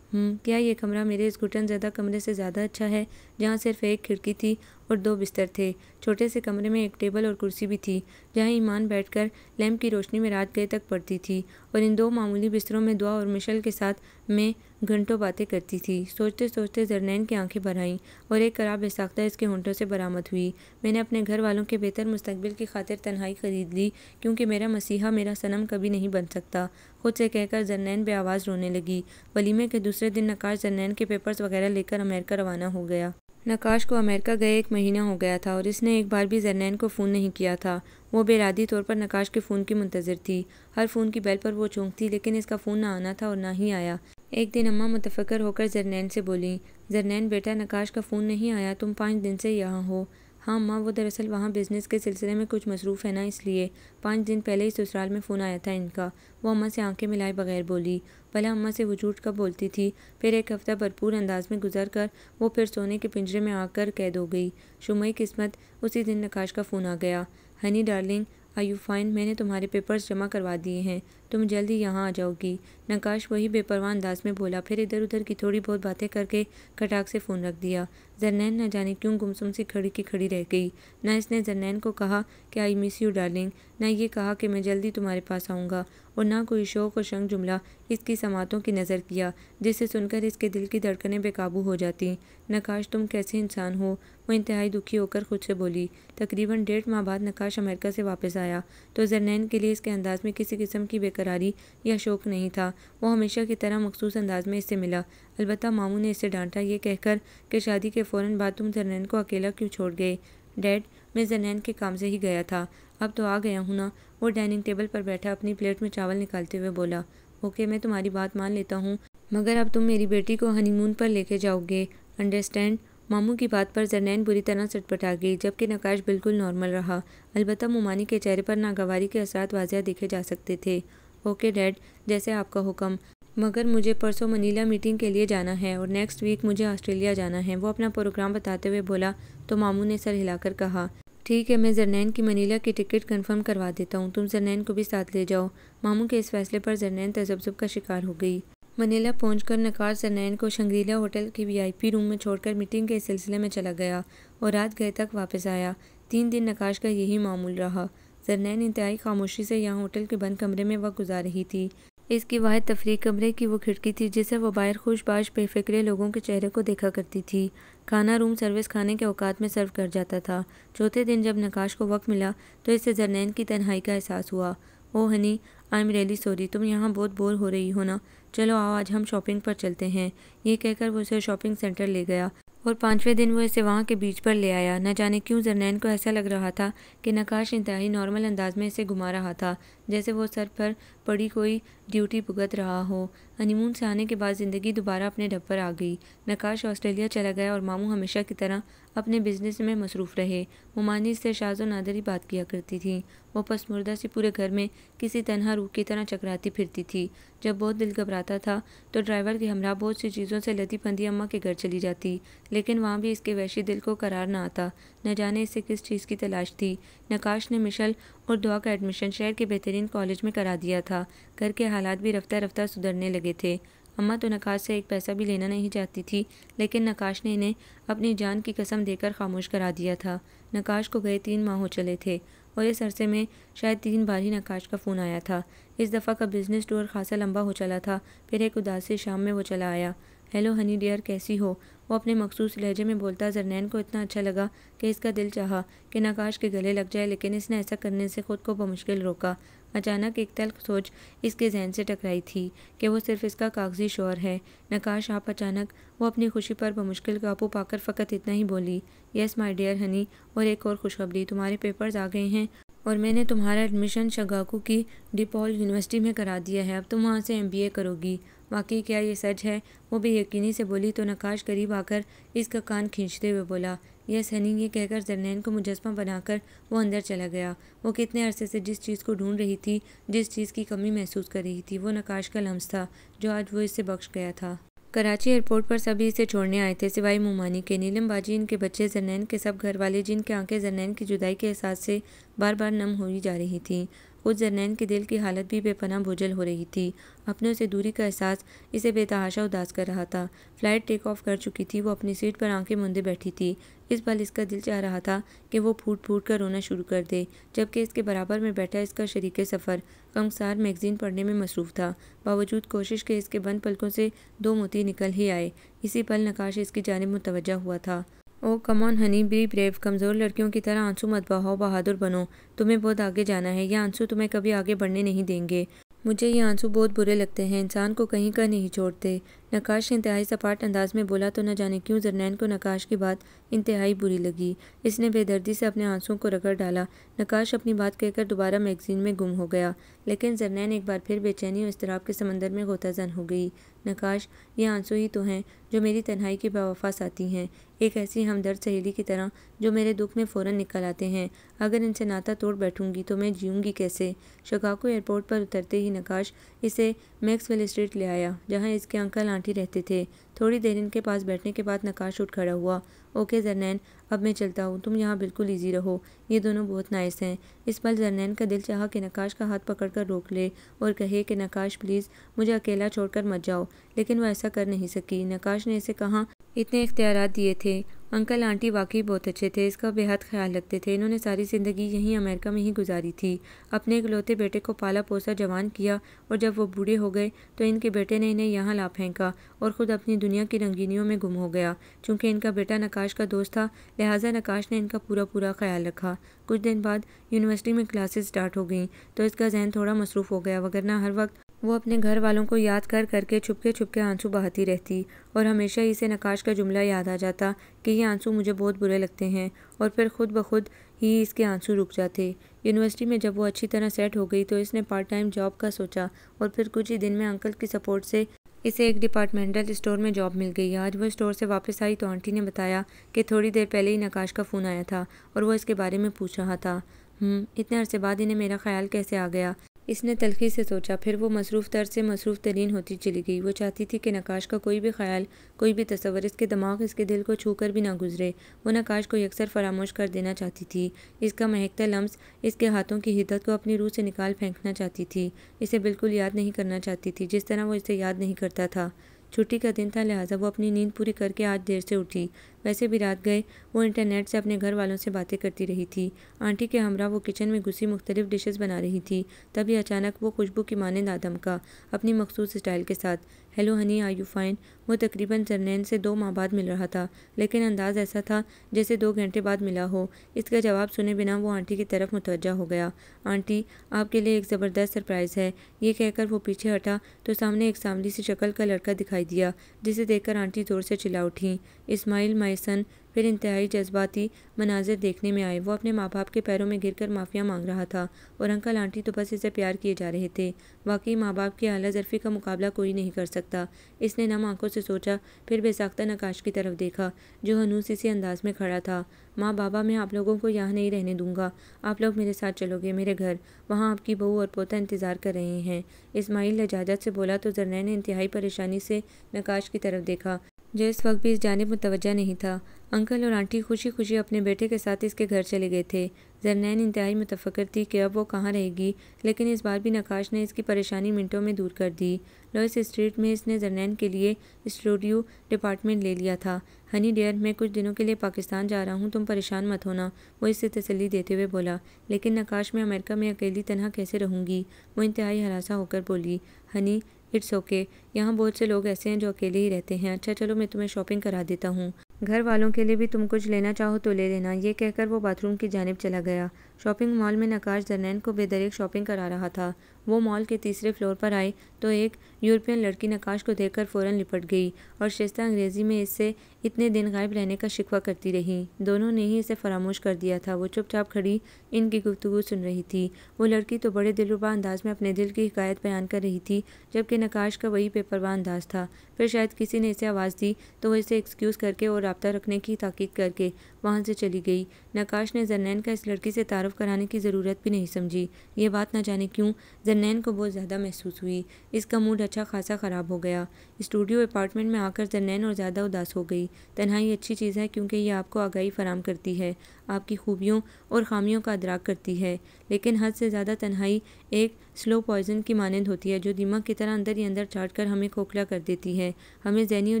क्या ये कमरा मेरे इस घुटन ज़्यादा कमरे से ज़्यादा अच्छा है, जहाँ सिर्फ एक खिड़की थी और 2 बिस्तर थे। छोटे से कमरे में एक टेबल और कुर्सी भी थी, जहाँ ईमान बैठकर लैंप की रोशनी में रात गए तक पड़ती थी और इन 2 मामूली बिस्तरों में दुआ और मिशल के साथ मैं घंटों बातें करती थी। सोचते सोचते जरनैन की आंखें भर आईं और एक कराब बेसाख्ता इसके होंठों से बरामद हुई। मैंने अपने घर वालों के बेहतर मुस्तकबिल की खातिर तन्हाई खरीद ली, क्योंकि मेरा मसीहा मेरा सनम कभी नहीं बन सकता, खुद से कहकर जरनैन बेआवाज़ रोने लगी। वलीमे के दूसरे दिन नकाश जरनैन के पेपर्स वगैरह लेकर अमेरिका रवाना हो गया। नकाश को अमेरिका गए 1 महीना हो गया था और इसने एक बार भी जरनैन को फ़ोन नहीं किया था। वो बेइरादी तौर पर नकाश के फ़ोन की मुंतज़िर थी। हर फ़ोन की बेल पर वो चौंकती, लेकिन इसका फ़ोन ना आना था और ना ही आया। एक दिन अम्मा मुतफ़क्कर होकर जरनैन से बोली, जरनैन बेटा, नकाश का फ़ोन नहीं आया, तुम 5 दिन से यहाँ हो। हाँ अम्मा, वो दरअसल वहाँ बिज़नेस के सिलसिले में कुछ मसरूफ़ है ना, इसलिए 5 दिन पहले ही ससुराल में फ़ोन आया था इनका। वो अम्मा से आंखें मिलाए बगैर बोली। भला अम्मा से वो झूठ कब बोलती थी? फिर एक हफ्ता भरपूर अंदाज में गुजर कर वो फिर सोने के पिंजरे में आकर कैद हो गई। शुमाई किस्मत, उसी दिन नकाश का फ़ोन आ गया। Honey darling, are you fine? मैंने तुम्हारे पेपर्स जमा करवा दिए हैं, तुम जल्दी यहाँ आ जाओगी। नकाश वही बेपरवाह अंदाज में बोला, फिर इधर उधर की थोड़ी बहुत बातें करके खटाक से फ़ोन रख दिया। जरनैन न जाने क्यों गुमसुम सी खड़ी की खड़ी रह गई। न इसने जरनैन को कहा कि आई मिस यू डार्लिंग, न ये कहा कि मैं जल्दी तुम्हारे पास आऊँगा, और ना कोई शौक और शंग जुमला इसकी समातों की नज़र किया, जिसे सुनकर इसके दिल की धड़कनें बेकाबू हो जाती। नकाश, तुम कैसे इंसान हो? वो इंतहाई दुखी होकर खुद से बोली। तकरीबन 1.5 माह बाद नकाश अमेरिका से वापस आया तो जरनैन के लिए इसके अंदाज में किसी किस्म की बेकरारी या शौक नहीं था। वो हमेशा की तरह मखसूस अंदाज में इससे मिला। अलबत्ता मामू ने इसे डांटा, ये कहकर कि शादी के फ़ौरन बाद तुम जरनैन को अकेला क्यों छोड़ गए? डैड, मैं जरनैन के काम से ही गया था, अब तो आ गया हूँ ना। वो डाइनिंग टेबल पर बैठा अपनी प्लेट में चावल निकालते हुए बोला। ओके, मैं तुम्हारी बात मान लेता हूँ, मगर अब तुम मेरी बेटी को हनीमून पर लेके जाओगे, अंडरस्टैंड? मामू की बात पर जरनैन बुरी तरह सटपटा गई, जबकि नकाश बिल्कुल नॉर्मल रहा। अलबत्ता मुमानी के चेहरे पर नागवारी के असरात वाज़िह देखे जा सकते थे। ओके डैड, जैसे आपका हुक्म, मगर मुझे परसों मनीला मीटिंग के लिए जाना है और नेक्स्ट वीक मुझे ऑस्ट्रेलिया जाना है। वो अपना प्रोग्राम बताते हुए बोला तो मामू ने सर हिलाकर कहा, ठीक है, मैं जरनैन की मनीला की टिकट कंफर्म करवा देता हूँ, तुम जरनैन को भी साथ ले जाओ। मामू के इस फैसले पर जरनैन तजब्जुब का शिकार हो गई। मनीला पहुंचकर नकाश जरनैन को शंग्रीला होटल के VIP रूम में छोड़कर मीटिंग के सिलसिले में चला गया और रात गए तक वापस आया। 3 दिन नकाश का यही मामूल रहा। जरनैन इंतहाई खामोशी से यहाँ होटल के बंद कमरे में वक्त गुजार रही थी। इसकी वाहिद तफरीक कमरे की वो खिड़की थी जिसे वो बाहर खुशबाश बेफिक्रे लोगों के चेहरे को देखा करती थी। खाना रूम सर्विस खाने के औकात में सर्व कर जाता था। चौथे दिन जब नकाश को वक्त मिला तो इससे जरनैन की तन्हाई का एहसास हुआ। Oh honey, I am really sorry, तुम यहाँ बहुत बोर हो रही हो ना, चलो आओ आज हम शॉपिंग पर चलते हैं। ये कहकर वो उसे शॉपिंग सेंटर ले गया और 5वें दिन वो इसे वहाँ के बीच पर ले आया। न जाने क्यों जरनैन को ऐसा लग रहा था कि नकाश इंतहाई नॉर्मल अंदाज में इसे घुमा रहा था, जैसे वो सर पर पड़ी कोई ड्यूटी भुगत रहा हो। हनीमून से आने के बाद ज़िंदगी दोबारा अपने ढब पर आ गई। नकाश ऑस्ट्रेलिया चला गया और मामू हमेशा की तरह अपने बिजनेस में मसरूफ़ रहे। मुमानी से शाज़ो नादर ही बात किया करती थी। वो पसमुर्दा सी पूरे घर में किसी तनहा रूह की तरह चकराती फिरती थी। जब बहुत दिल घबराता था तो ड्राइवर के हमरा बहुत सी चीज़ों से लदी फंदी अम्मा के घर चली जाती, लेकिन वहाँ भी इसके वहशी दिल को करार न आता। न जाने इसे किस चीज़ की तलाश थी। नकाश ने मिशल और दुआ का एडमिशन शहर के बेहतरीन कॉलेज में करा दिया था। घर के हालात भी रफ्ता रफ्ता सुधरने लगे थे। अम्मा तो नकाश से एक पैसा भी लेना नहीं चाहती थी, लेकिन नकाश ने इन्हें अपनी जान की कसम देकर खामोश करा दिया था। नकाश को गए 3 माह हो चले थे। और इस अरसे में शायद 3 बार ही नकाश का फ़ोन आया था। इस दफ़ा का बिज़नेस टूर खासा लंबा हो चला था। फिर एक उदास सी शाम में वो चला आया। हेलो हनी डियर, कैसी हो? वो अपने मखसूस लहजे में बोलता जरनैन को इतना अच्छा लगा कि इसका दिल चाहा कि नकाश के गले लग जाए, लेकिन इसने ऐसा करने से खुद को बमुश्किल रोका। अचानक एक तल्ख सोच इसके जहन से टकराई थी कि वो सिर्फ इसका कागजी शौहर है। नकाश आप अचानक वो अपनी खुशी पर बमुश्किल काबू पाकर फ़कत इतना ही बोली, यस माय डियर हनी, और एक और खुशखबरी, तुम्हारे पेपर्स आ गए हैं और मैंने तुम्हारा एडमिशन शिकागो की डिपॉल यूनिवर्सिटी में करा दिया है। अब तुम वहाँ से MBA करोगी। वाकई क्या ये सच है? वो बेयकीनी से बोली तो नकाश करीब आकर इसका कान खींचते हुए बोला, यस हनी। ये कहकर जरनैन को मुजस्मा बनाकर वो अंदर चला गया। वो कितने अरसे से जिस चीज़ को ढूंढ रही थी, जिस चीज़ की कमी महसूस कर रही थी, वो नकाश का लम्स था जो आज वो इससे बख्श गया था। कराची एयरपोर्ट पर सभी इसे छोड़ने आए थे सिवाय मुमानी के। नीलम बाजी, इनके बच्चे, जरनैन के सब घर वाले, जिनकी आंखें जरनैन की जुदाई के एहसास से बार बार नम हुई जा रही थीं। खुद जरनैन के दिल की हालत भी बेपनाह बोझल हो रही थी। अपने से दूरी का एहसास इसे बेतहाशा उदास कर रहा था। फ्लाइट टेक ऑफ कर चुकी थी। वो अपनी सीट पर आंखें मूंदे बैठी थी। इस पल इसका दिल चाह रहा था कि वो फूट फूट कर रोना शुरू कर दे, जबकि इसके बराबर में बैठा इसका शरीके सफ़र गमसार मैगजीन पढ़ने में मसरूफ़ था, बावजूद कोशिश के इसके बंद पलकों से 2 मोती निकल ही आए। इसी पल नकाश इसकी जानिब मुतवज्जा हुआ था। Oh come on honey, be brave, कमज़ोर लड़कियों की तरह आंसू मत बहाओ, बहादुर बनो। तुम्हें बहुत आगे जाना है। ये आंसू तुम्हें कभी आगे बढ़ने नहीं देंगे। मुझे ये आंसू बहुत बुरे लगते हैं, इंसान को कहीं का नहीं छोड़ते। नकाश इंतहाई सपाट अंदाज में बोला तो न जाने क्यों जरनैन को नकाश की बात इंतहाई बुरी लगी। इसने बेदर्दी से अपने आंसुओं को रगड़ डाला। नकाश अपनी बात कहकर दोबारा मैगजीन में गुम हो गया, लेकिन जरनैन एक बार फिर बेचैनी और इज़्तिराब के समंदर में गोताज़न हो गई। नकाश, ये आंसू ही तो हैं जो मेरी तन्हाई की बेवफा साथी हैं, एक ऐसी हमदर्द सहेली की तरह जो मेरे दुख में फ़ौरन निकल आते हैं। अगर इनसे नाता तोड़ बैठूंगी तो मैं जीऊँगी कैसे? शिकागो एयरपोर्ट पर उतरते ही नकाश इसे मैक्सवेल स्ट्रीट ले आया, जहाँ इसके अंकल आंटी रहते थे। थोड़ी देर इनके पास बैठने के बाद नकाश उठ खड़ा हुआ। ओके जरनैन, अब मैं चलता हूँ, तुम यहाँ बिल्कुल ईजी रहो। ये दोनों बहुत नाइस हैं। इस पल जरनैन का दिल चाहा कि नकाश का हाथ पकड़कर रोक ले और कहे कि नकाश प्लीज़ मुझे अकेला छोड़कर मत जाओ, लेकिन वह ऐसा कर नहीं सकी। नकाश ने इसे कहाँ इतने इख्तियारात दिए थे। अंकल आंटी वाकई बहुत अच्छे थे, इसका बेहद ख्याल रखते थे। इन्होंने सारी ज़िंदगी यहीं अमेरिका में ही गुजारी थी। अपने इकलौते बेटे को पाला पोसा जवान किया और जब वो बूढ़े हो गए तो इनके बेटे ने इन्हें यहाँ ला फेंका और ख़ुद अपनी दुनिया की रंगीनियों में गुम हो गया। चूँकि इनका बेटा नकाश का दोस्त था, लिहाजा नकाश ने इनका पूरा पूरा ख्याल रखा। कुछ दिन बाद यूनिवर्सिटी में क्लासेस स्टार्ट हो गई तो इसका जहन थोड़ा मसरूफ़ हो गया, वगरना हर वक्त वो अपने घर वालों को याद कर करके छुपके छुपके आंसू बहाती रहती और हमेशा ही इसे नकाश का जुमला याद आ जाता कि ये आंसू मुझे बहुत बुरे लगते हैं, और फिर खुद ब खुद ही इसके आंसू रुक जाते। यूनिवर्सिटी में जब वो अच्छी तरह सेट हो गई तो इसने पार्ट टाइम जॉब का सोचा और फिर कुछ ही दिन में अंकल की सपोर्ट से इसे एक डिपार्टमेंटल स्टोर में जॉब मिल गई। आज वो स्टोर से वापस आई तो आंटी ने बताया कि थोड़ी देर पहले ही नकाश का फ़ोन आया था और वो इसके बारे में पूछ रहा था। इतने अरसे बाद इन्हें मेरा ख्याल कैसे आ गया? इसने तल्खी से सोचा। फिर वो मसरूफ़ तर से मसरूफ़ तरीन होती चली गई। वो चाहती थी कि नकाश का कोई भी ख्याल, कोई भी तस्वर इसके दिमाग, इसके दिल को छू कर भी ना गुजरे। वो नकाश को यकसर फरामोश कर देना चाहती थी। इसका महकता लम्स, इसके हाथों की हिद्दत को अपनी रूह से निकाल फेंकना चाहती थी। इसे बिल्कुल याद नहीं करना चाहती थी, जिस तरह वो इसे याद नहीं करता था। छुट्टी का दिन था, लिहाजा वो अपनी नींद पूरी करके आज देर से उठी। वैसे भी रात गए वो इंटरनेट से अपने घर वालों से बातें करती रही थी। आंटी के हमरा वो किचन में घुसी मुख्तलिफ डिशेस बना रही थी। तभी अचानक वो खुशबू की मानंद आदम का अपनी मखसूस स्टाइल के साथ, hello honey, are you fine? वो तकरीबन जरनैन से 2 माह बाद मिल रहा था, लेकिन अंदाज ऐसा था जैसे 2 घंटे बाद मिला हो। इसका जवाब सुने बिना वो आंटी की तरफ मुतवज्जा हो गया। आंटी, आपके लिए एक ज़बरदस्त सरप्राइज़ है। ये कहकर वो पीछे हटा तो सामने एक सांवली सी शक्ल का लड़का दिखाई दिया, जिसे देखकर आंटी ज़ोर से चिल्ला उठी, इस्माइल माय सन। फिर इंतहाई जज्बाती मनाजिर देखने में आए। वो अपने माँ बाप के पैरों में गिरकर माफ़िया मांग रहा था और अंकल आंटी तो बस इसे प्यार किए जा रहे थे। वाकई माँ बाप की आला ज़र्फ़ी का मुकाबला कोई नहीं कर सकता। इसने नम आंखों से सोचा, फिर बेसाख्ता नकाश की तरफ देखा जो हनूस इसी अंदाज में खड़ा था। माँ बाबा, मैं आप लोगों को यहाँ नहीं रहने दूंगा। आप लोग मेरे साथ चलोगे मेरे घर। वहाँ आपकी बहू और पोता इंतज़ार कर रहे हैं। इस्माइल लजाजत से बोला तो जरनैन ने इंतहाई परेशानी से नकाश की तरफ देखा जो इस वक्त भी इस जानिब मुतवज्जा नहीं था। अंकल और आंटी खुशी खुशी अपने बेटे के साथ इसके घर चले गए थे। जरनैन इंतहाई मुतफक्किर थी कि अब वो कहाँ रहेगी, लेकिन इस बार भी नकाश ने इसकी परेशानी मिनटों में दूर कर दी। लॉइस स्ट्रीट में इसने जरनैन के लिए स्टूडियो डिपार्टमेंट ले लिया था। हनी डियर, मैं कुछ दिनों के लिए पाकिस्तान जा रहा हूँ, तुम परेशान मत होना, वो इससे तसल्ली देते हुए बोला। लेकिन नकाश, मैं अमेरिका में अकेली तनहा कैसे रहूँगी, वो इंतहाई हरासा होकर बोली। हनी, इट्स ओके, यहाँ बहुत से लोग ऐसे हैं जो अकेले ही रहते हैं। अच्छा चलो, मैं तुम्हें शॉपिंग करा देता हूँ, घर वालों के लिए भी तुम कुछ लेना चाहो तो ले लेना। ये कहकर वो बाथरूम की जानिब चला गया। शॉपिंग मॉल में नकाश जरनैन को बेदरिक शॉपिंग करा रहा था। वो मॉल के तीसरे फ्लोर पर आए तो एक यूरोपियन लड़की नकाश को देखकर फ़ौरन लिपट गई और शिस्ता अंग्रेज़ी में इससे इतने दिन गायब रहने का शिकवा करती रही। दोनों ने ही इसे फरामोश कर दिया था। वो चुपचाप खड़ी इनकी गुफ्तगू सुन रही थी। वो लड़की तो बड़े दिलरुबा अंदाज में अपने दिल की हिकायत बयान कर रही थी, जबकि नकाश का वही बेपरवाह अंदाज था। फिर शायद किसी ने इसे आवाज़ दी तो वो इसे एक्सक्यूज़ करके और राब्ता रखने की ताकीद करके वहाँ से चली गई। नकाश ने जरनैन का इस लड़की से तारुफ कराने की ज़रूरत भी नहीं समझी। ये बात न जाने क्यों जरनैन को बहुत ज़्यादा महसूस हुई। इसका मूड अच्छा खासा ख़राब हो गया। स्टूडियो अपार्टमेंट में आकर जरनैन और ज़्यादा उदास हो गई। तन्हाई अच्छी चीज़ है क्योंकि ये आपको आगाही फराम करती है, आपकी खूबियों और खामियों का अदराक करती है, लेकिन हद से ज़्यादा तन्हाई एक स्लो पॉइजन की मानंद होती है जो दिमाग की तरह अंदर ही अंदर चाट कर हमें खोखला कर देती है, हमें ज़हनी और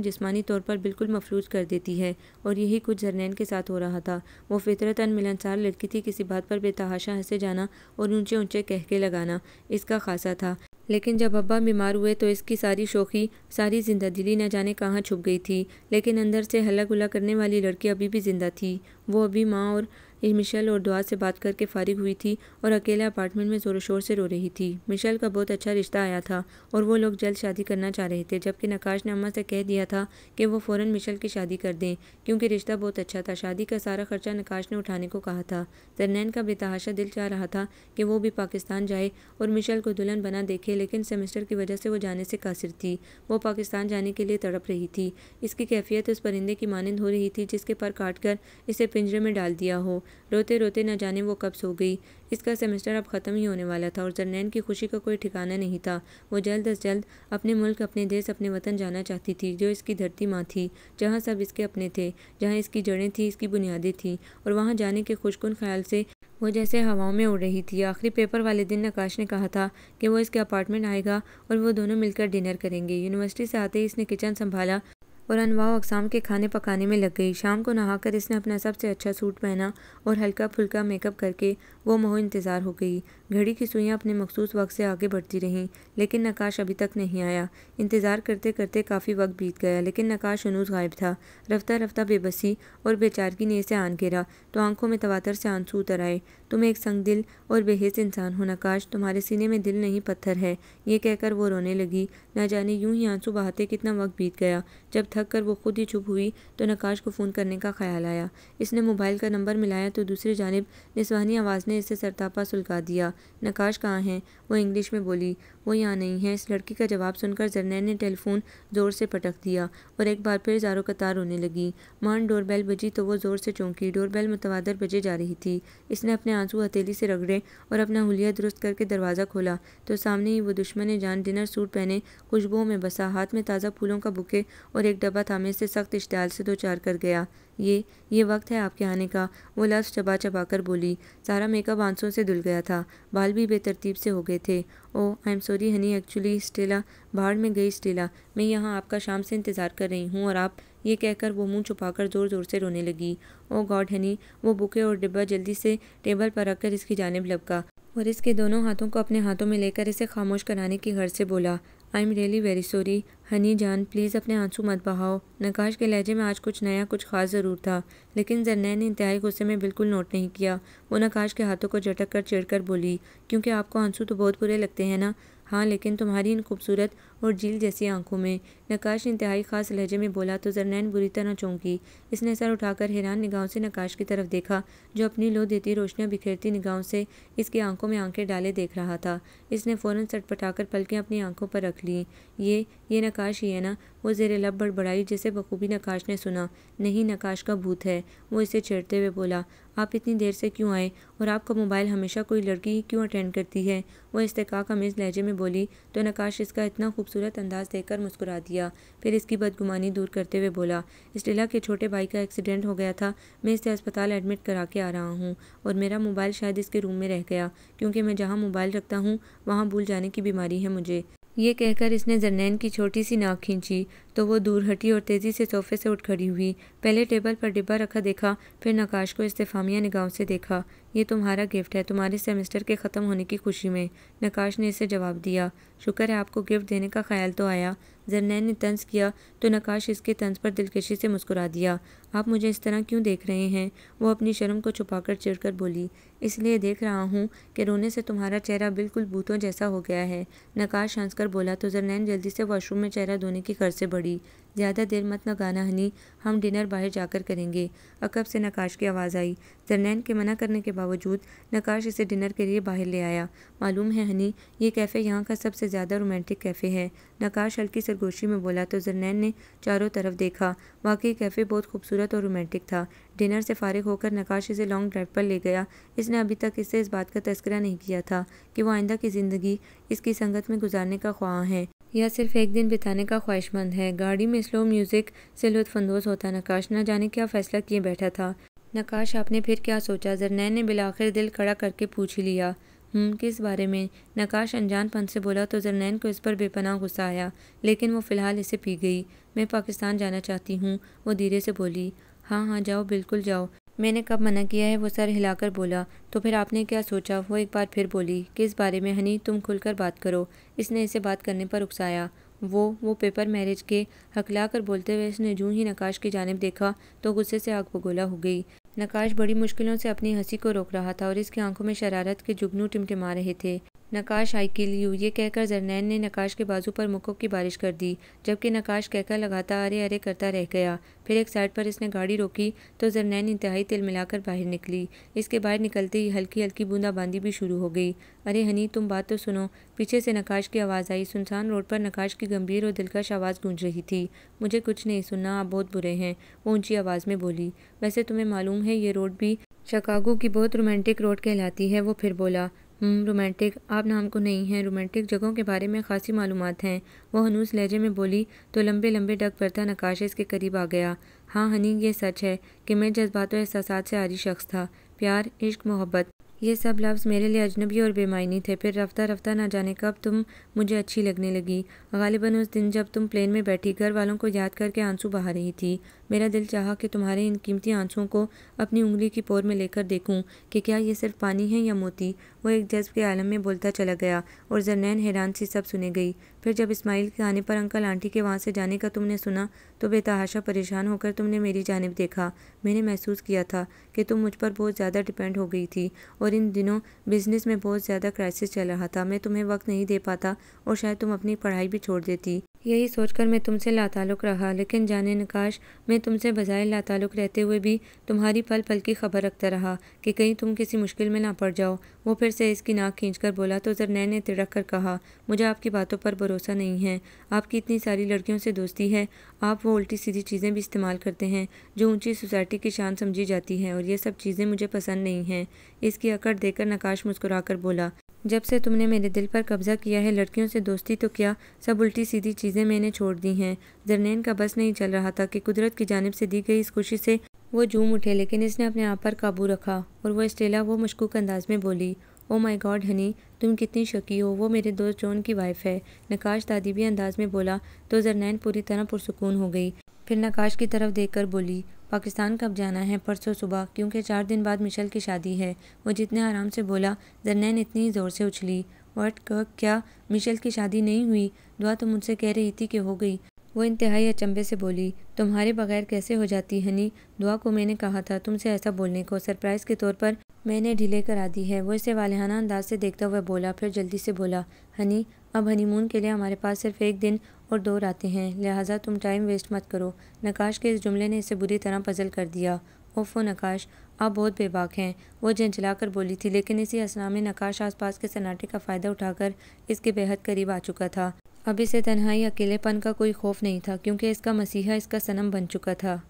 जिस्मानी तौर पर बिल्कुल मफलूज कर देती है। और यही कुछ जरनैन के साथ हो रहा था। वो फितरतन मिलनसार लड़की थी, किसी बात पर बेतहाशा हंसे जाना और ऊंचे ऊंचे कहके लगाना इसका खासा था। लेकिन जब अब्बा बीमार हुए तो इसकी सारी शोखी, सारी जिंदादिली न जाने कहाँ छुप गई थी। लेकिन अंदर से हल्ला गुल्ला करने वाली लड़की अभी भी जिंदा थी। वो अभी माँ और मिशेल और दुआ से बात करके फारिग हुई थी और अकेले अपार्टमेंट में ज़ोर शोर से रो रही थी। मिशेल का बहुत अच्छा रिश्ता आया था और वो लोग जल्द शादी करना चाह रहे थे, जबकि नकाश ने अम्मा से कह दिया था कि वो फ़ौरन मिशेल की शादी कर दें क्योंकि रिश्ता बहुत अच्छा था। शादी का सारा खर्चा नकाश ने उठाने को कहा था। जरनैन का बेतहाशा दिल चाह रहा था कि वो भी पाकिस्तान जाए और मिशेल को दुल्हन बना देखे, लेकिन सेमेस्टर की वजह से वो जाने से कासिर थी। वो पाकिस्तान जाने के लिए तड़प रही थी। इसकी कैफियत उस परिंदे की मानंद हो रही थी जिसके पर काट कर इसे पिंजरे में डाल दिया हो। रोते रोते न जाने वो कब सो गई। इसका सेमेस्टर अब ख़त्म ही होने वाला था और जरनैन की खुशी का कोई ठिकाना नहीं था। वो जल्द अज जल्द अपने मुल्क, अपने देश, अपने वतन जाना चाहती थी, जो इसकी धरती माँ थी, जहाँ सब इसके अपने थे, जहाँ इसकी जड़ें थी, इसकी बुनियादें थीं। और वहाँ जाने के खुशकुन ख्याल से वो जैसे हवाओं में उड़ रही थी। आखिरी पेपर वाले दिन नकाश ने कहा था कि वो इसके अपार्टमेंट आएगा और वो दोनों मिलकर डिनर करेंगे। यूनिवर्सिटी से आते ही इसने किचन संभाला और अनवाओ अक़साम के खाने पकाने में लग गई। शाम को नहाकर इसने अपना सबसे अच्छा सूट पहना और हल्का फुल्का मेकअप करके वो मोह इंतज़ार हो गई। घड़ी की सुइयां अपने मखसूस वक्त से आगे बढ़ती रहीं, लेकिन नकाश अभी तक नहीं आया। इंतज़ार करते करते काफ़ी वक्त बीत गया, लेकिन नकाश उनूस गायब था। रफ्ता रफ्ता बेबसी और बेचारगी ने इसे आन घेरा तो आंखों में तवातर से आंसू उतर आए। तुम एक संग दिल और बेहिस इंसान हो नकाश, तुम्हारे सीने में दिल नहीं पत्थर है। ये कहकर वो रोने लगी। न जाने यूं ही आंसू बहाते कितना वक्त बीत गया। जब थक कर वो खुद ही चुप हुई तो नकाश को फ़ोन करने का ख्याल आया। इसने मोबाइल का नंबर मिलाया तो दूसरी जानिब निस्वानी आवाज़ ने इसे सरतापा सुलगा दिया। नकाश कहाँ हैं? वो इंग्लिश में बोली। वो यहाँ नहीं है। इस लड़की का जवाब सुनकर जरनैन ने टेलीफोन ज़ोर से पटक दिया और एक बार फिर ज़ारो कतार रोने लगी। मान डोरबेल बजी तो वो ज़ोर से चौंकी। डोरबेल मुतवादर बजे जा रही थी। इसने अपने आंसू हथेली से रगड़े और अपना हुलिया दुरुस्त करके दरवाज़ा खोला तो सामने ही वो दुश्मन जान डिनर सूट पहने, खुशबुओं में बसा, हाथ में ताज़ा फूलों का बुके और एक डब्बा थामे से सख्त इश्तियाल से दो चार कर गया। ये वक्त है आपके आने का, वो लफ्ज़ चबा चबा कर बोली। सारा मेकअप आंसुओं से धुल गया था, बाल भी बेतरतीब से हो गए थे। Oh I am sorry honey, actually Stella, भाड़ में गई स्टेला, मैं यहाँ आपका शाम से इंतज़ार कर रही हूँ और आप, ये कहकर वो मुंह छुपाकर ज़ोर ज़ोर से रोने लगी। ओह गॉड हनी, वो बुके और डिब्बा जल्दी से टेबल पर रखकर इसकी जानिब लपका और इसके दोनों हाथों को अपने हाथों में लेकर इसे खामोश कराने की गर्ज से बोला, आई am really very sorry Honey जान, प्लीज़ अपने आंसू मत बहाओ। नकाश के लहजे में आज कुछ नया, कुछ खास ज़रूर था, लेकिन जरनैन ने इंतहाई गुस्से में बिल्कुल नोट नहीं किया। वो नकाश के हाथों को झटक कर चिढ़कर बोली, क्योंकि आपको आंसू तो बहुत बुरे लगते हैं ना? हाँ, लेकिन तुम्हारी इन खूबसूरत और झील जैसी आंखों में। नकाश इंतहाई खास लहजे में बोला तो जरनैन बुरी तरह चौंकी। इसने सर उठाकर हैरान निगाहों से नकाश की तरफ देखा, जो अपनी लो देती रोशनियां बिखेरती निगाहों से इसकी आंखों में आंखें डाले देख रहा था। इसने फ़ौरन सटपटाकर पलकें अपनी आंखों पर रख लीं। ये नकाश ही है ना? वो ज़ेरे लब बड़बड़ाई, जिसे बखूबी नकाश ने सुना। नहीं, नकाश का भूत है, वो इसे छेड़ते हुए बोला। आप इतनी देर से क्यों आए और आपका मोबाइल हमेशा कोई लड़की ही क्यों अटेंड करती है? वो इस्तेकाक अमेज़ लहजे में बोली तो नकाश इसका इतना खूबसूरत अंदाज देखकर मुस्कुरा दिया। फिर इसकी बदगुमानी दूर करते हुए बोला, स्टेला के छोटे भाई का एक्सीडेंट हो गया था, मैं इसे अस्पताल एडमिट करा के आ रहा हूँ और मेरा मोबाइल शायद इसके रूम में रह गया, क्योंकि मैं जहाँ मोबाइल रखता हूँ वहाँ भूल जाने की बीमारी है मुझे। ये कहकर इसने जरनैन की छोटी सी नाक खींची तो वो दूर हटी और तेज़ी से सोफे से उठ खड़ी हुई। पहले टेबल पर डिब्बा रखा देखा, फिर नकाश को इस्तेफामिया निगाहों से देखा। ये तुम्हारा गिफ्ट है, तुम्हारे सेमेस्टर के ख़त्म होने की खुशी में, नकाश ने इसे जवाब दिया। शुक्र है आपको गिफ्ट देने का ख्याल तो आया। जरनैन ने तंज किया तो नकाश इसके तंज पर दिलकशी से मुस्कुरा दिया। आप मुझे इस तरह क्यों देख रहे हैं? वो अपनी शर्म को छुपाकर चिढ़कर बोली। इसलिए देख रहा हूँ कि रोने से तुम्हारा चेहरा बिल्कुल भूतों जैसा हो गया है, नकाश हंसकर बोला तो जरनैन जल्दी से वॉशरूम में चेहरा धोने की गर्ज से बढ़ी। ज़्यादा देर मत लगाना हनी, हम डिनर बाहर जाकर करेंगे, अकब से नकाश की आवाज़ आई। जरनैन के मना करने के बावजूद नकाश इसे डिनर के लिए बाहर ले आया। मालूम है हनी, ये कैफ़े यहाँ का सबसे ज़्यादा रोमांटिक कैफ़े है, नकाश हल्की सरगोशी में बोला तो जरनैन ने चारों तरफ देखा। वाकई कैफ़े बहुत खूबसूरत और रोमांटिक था। डिनर से फारिग होकर नकाश इसे लॉन्ग ड्राइव पर ले गया। इसने अभी तक इससे इस बात का तस्करा नहीं किया था कि वो आइंदा की ज़िंदगी इसकी संगत में गुजारने का ख्वाह है या सिर्फ एक दिन बिताने का ख्वाहिशमंद है। गाड़ी में स्लो म्यूज़िक से लुत्फ़अंदोज़ होता नकाश न जाने क्या फ़ैसला किए बैठा था। नकाश आपने फिर क्या सोचा? जरनैन ने बिलाखिर दिल खड़ा करके पूछ ही लिया। किस बारे में? नकाश अनजानपन से बोला तो जरनैन को इस पर बेपनाह गुस्सा आया, लेकिन वो फ़िलहाल इसे पी गई। मैं पाकिस्तान जाना चाहती हूँ, वो धीरे से बोली। हाँ हाँ जाओ, बिल्कुल जाओ, मैंने कब मना किया है? वो सर हिलाकर बोला। तो फिर आपने क्या सोचा? वो एक बार फिर बोली। किस बारे में हनी, तुम खुलकर बात करो, इसने इसे बात करने पर उकसाया। वो पेपर मैरिज के, हकला कर बोलते हुए इसने जूं ही नकाश की जानिब देखा तो गुस्से से आग बगोला हो गई। नकाश बड़ी मुश्किलों से अपनी हंसी को रोक रहा था और इसकी आंखों में शरारत के जुगनू टिमटिमा रहे थे। नकाश आई किल यू, ये कहकर जरनैन ने नकाश के बाजू पर मुक्कों की बारिश कर दी, जबकि नकाश कहकर लगातार अरे अरे करता रह गया। फिर एक साइड पर इसने गाड़ी रोकी तो जरनैन इंतहाई तिल मिलाकर बाहर निकली। इसके बाहर निकलते ही हल्की हल्की बूंदाबांदी भी शुरू हो गई। अरे हनी, तुम बात तो सुनो, पीछे से नकाश की आवाज़ आई। सुनसान रोड पर नकाश की गंभीर और दिलकश आवाज़ गूंज रही थी। मुझे कुछ नहीं सुनना, आप बहुत बुरे हैं, वो ऊंची आवाज़ में बोली। वैसे तुम्हें मालूम है ये रोड भी शिकागो की बहुत रोमांटिक रोड कहलाती है, वो फिर बोला। रोमांटिक? आप नाम को नहीं हैं, रोमांटिक जगहों के बारे में खासी मालूमात हैं, वो हनूस लहजे में बोली तो लंबे लंबे डग भरता नकाश इसके करीब आ गया। हाँ हनी, ये सच है कि मैं जज्बात और एहसासात से आरी शख्स था। प्यार, इश्क, मोहब्बत, ये सब लफ्ज़ मेरे लिए अजनबी और बेमायनी थे। फिर रफ्ता रफ्ता ना जाने कब तुम मुझे अच्छी लगने लगी। गालिबन उस दिन जब तुम प्लेन में बैठी घर वालों को याद करके आंसू बहा रही थी, मेरा दिल चाहा कि तुम्हारे इन कीमती आंसुओं को अपनी उंगली की पोर में लेकर देखूं कि क्या ये सिर्फ पानी है या मोती। वो एक जज्ब के आलम में बोलता चला गया और जरनैन हैरान सी सब सुने गई। फिर जब इस्माइल के आने पर अंकल आंटी के वहाँ से जाने का तुमने सुना तो बेतहाशा परेशान होकर तुमने मेरी जानिब देखा। मैंने महसूस किया था कि तुम मुझ पर बहुत ज़्यादा डिपेंड हो गई थी और इन दिनों बिजनेस में बहुत ज़्यादा क्राइसिस चल रहा था। मैं तुम्हें वक्त नहीं दे पाता और शायद तुम अपनी पढ़ाई भी छोड़ देती। यही सोचकर मैं तुमसे लाताल्लुक़ रहा, लेकिन जाने नकाश, मैं तुमसे बज़ाहिर लाताल्लुक़ रहते हुए भी तुम्हारी पल पल की खबर रखता रहा कि कहीं तुम किसी मुश्किल में ना पड़ जाओ। वो फिर से इसकी नाक खींचकर बोला तो जरनैन ने तिड़क कर कहा, मुझे आपकी बातों पर भरोसा नहीं है। आपकी इतनी सारी लड़कियों से दोस्ती है, आप वो उल्टी सीधी चीज़ें भी इस्तेमाल करते हैं जो ऊंची सोसाइटी की शान समझी जाती हैं, और ये सब चीज़ें मुझे पसंद नहीं हैं। इसकी अकड़ देकर नकाश मुस्कुराकर बोला, जब से तुमने मेरे दिल पर कब्जा किया है, लड़कियों से दोस्ती तो क्या, सब उल्टी सीधी चीज़ें मैंने छोड़ दी हैं। जरनैन का बस नहीं चल रहा था कि कुदरत की जानिब से दी गई इस खुशी से वो झूम उठे, लेकिन इसने अपने आप पर काबू रखा और वो स्टेला वो मशकूक अंदाज में बोली, ओ माय गॉड हनी, तुम कितनी शकी हो, वो मेरे दोस्त जॉन की वाइफ है। नकाश तादीबी अंदाज में बोला तो जरनैन पूरी तरह पुरसुकून हो गई। फिर नकाश की तरफ देखकर बोली, पाकिस्तान कब जाना है? परसों सुबह, क्योंकि 4 दिन बाद मिशेल की शादी है। वो जितने आराम से बोला, जरनैन इतनी ज़ोर से उछली। व्हाट? क्या मिशेल की शादी नहीं हुई? दुआ तो मुझसे कह रही थी कि हो गई। वो इंतहाई अचंभे से बोली, तुम्हारे बगैर कैसे हो जाती हनी? दुआ को मैंने कहा था तुमसे ऐसा बोलने को, सरप्राइज़ के तौर पर मैंने डिले करा दी है। वो इसे वालिहाना अंदाज से देखता हुआ बोला, फिर जल्दी से बोला, हनी, अब हनीमून के लिए हमारे पास सिर्फ 1 दिन और 2 रातें हैं, लिहाजा तुम टाइम वेस्ट मत करो। नकाश के इस जुमले ने इसे बुरी तरह पजल कर दिया। ओफो नकाश, आप बहुत बेबाक हैं, वो झंझलाकर बोली थी, लेकिन इसी असना में नकाश आसपास के सन्नाटे का फ़ायदा उठाकर इसके बेहद करीब आ चुका था। अब इसे तन्हाई अकेलेपन का कोई खौफ नहीं था, क्योंकि इसका मसीहा इसका सनम बन चुका था।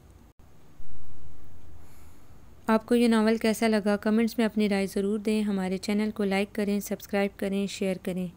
आपको ये नावल कैसा लगा? कमेंट्स में अपनी राय ज़रूर दें। हमारे चैनल को लाइक करें, सब्सक्राइब करें, शेयर करें।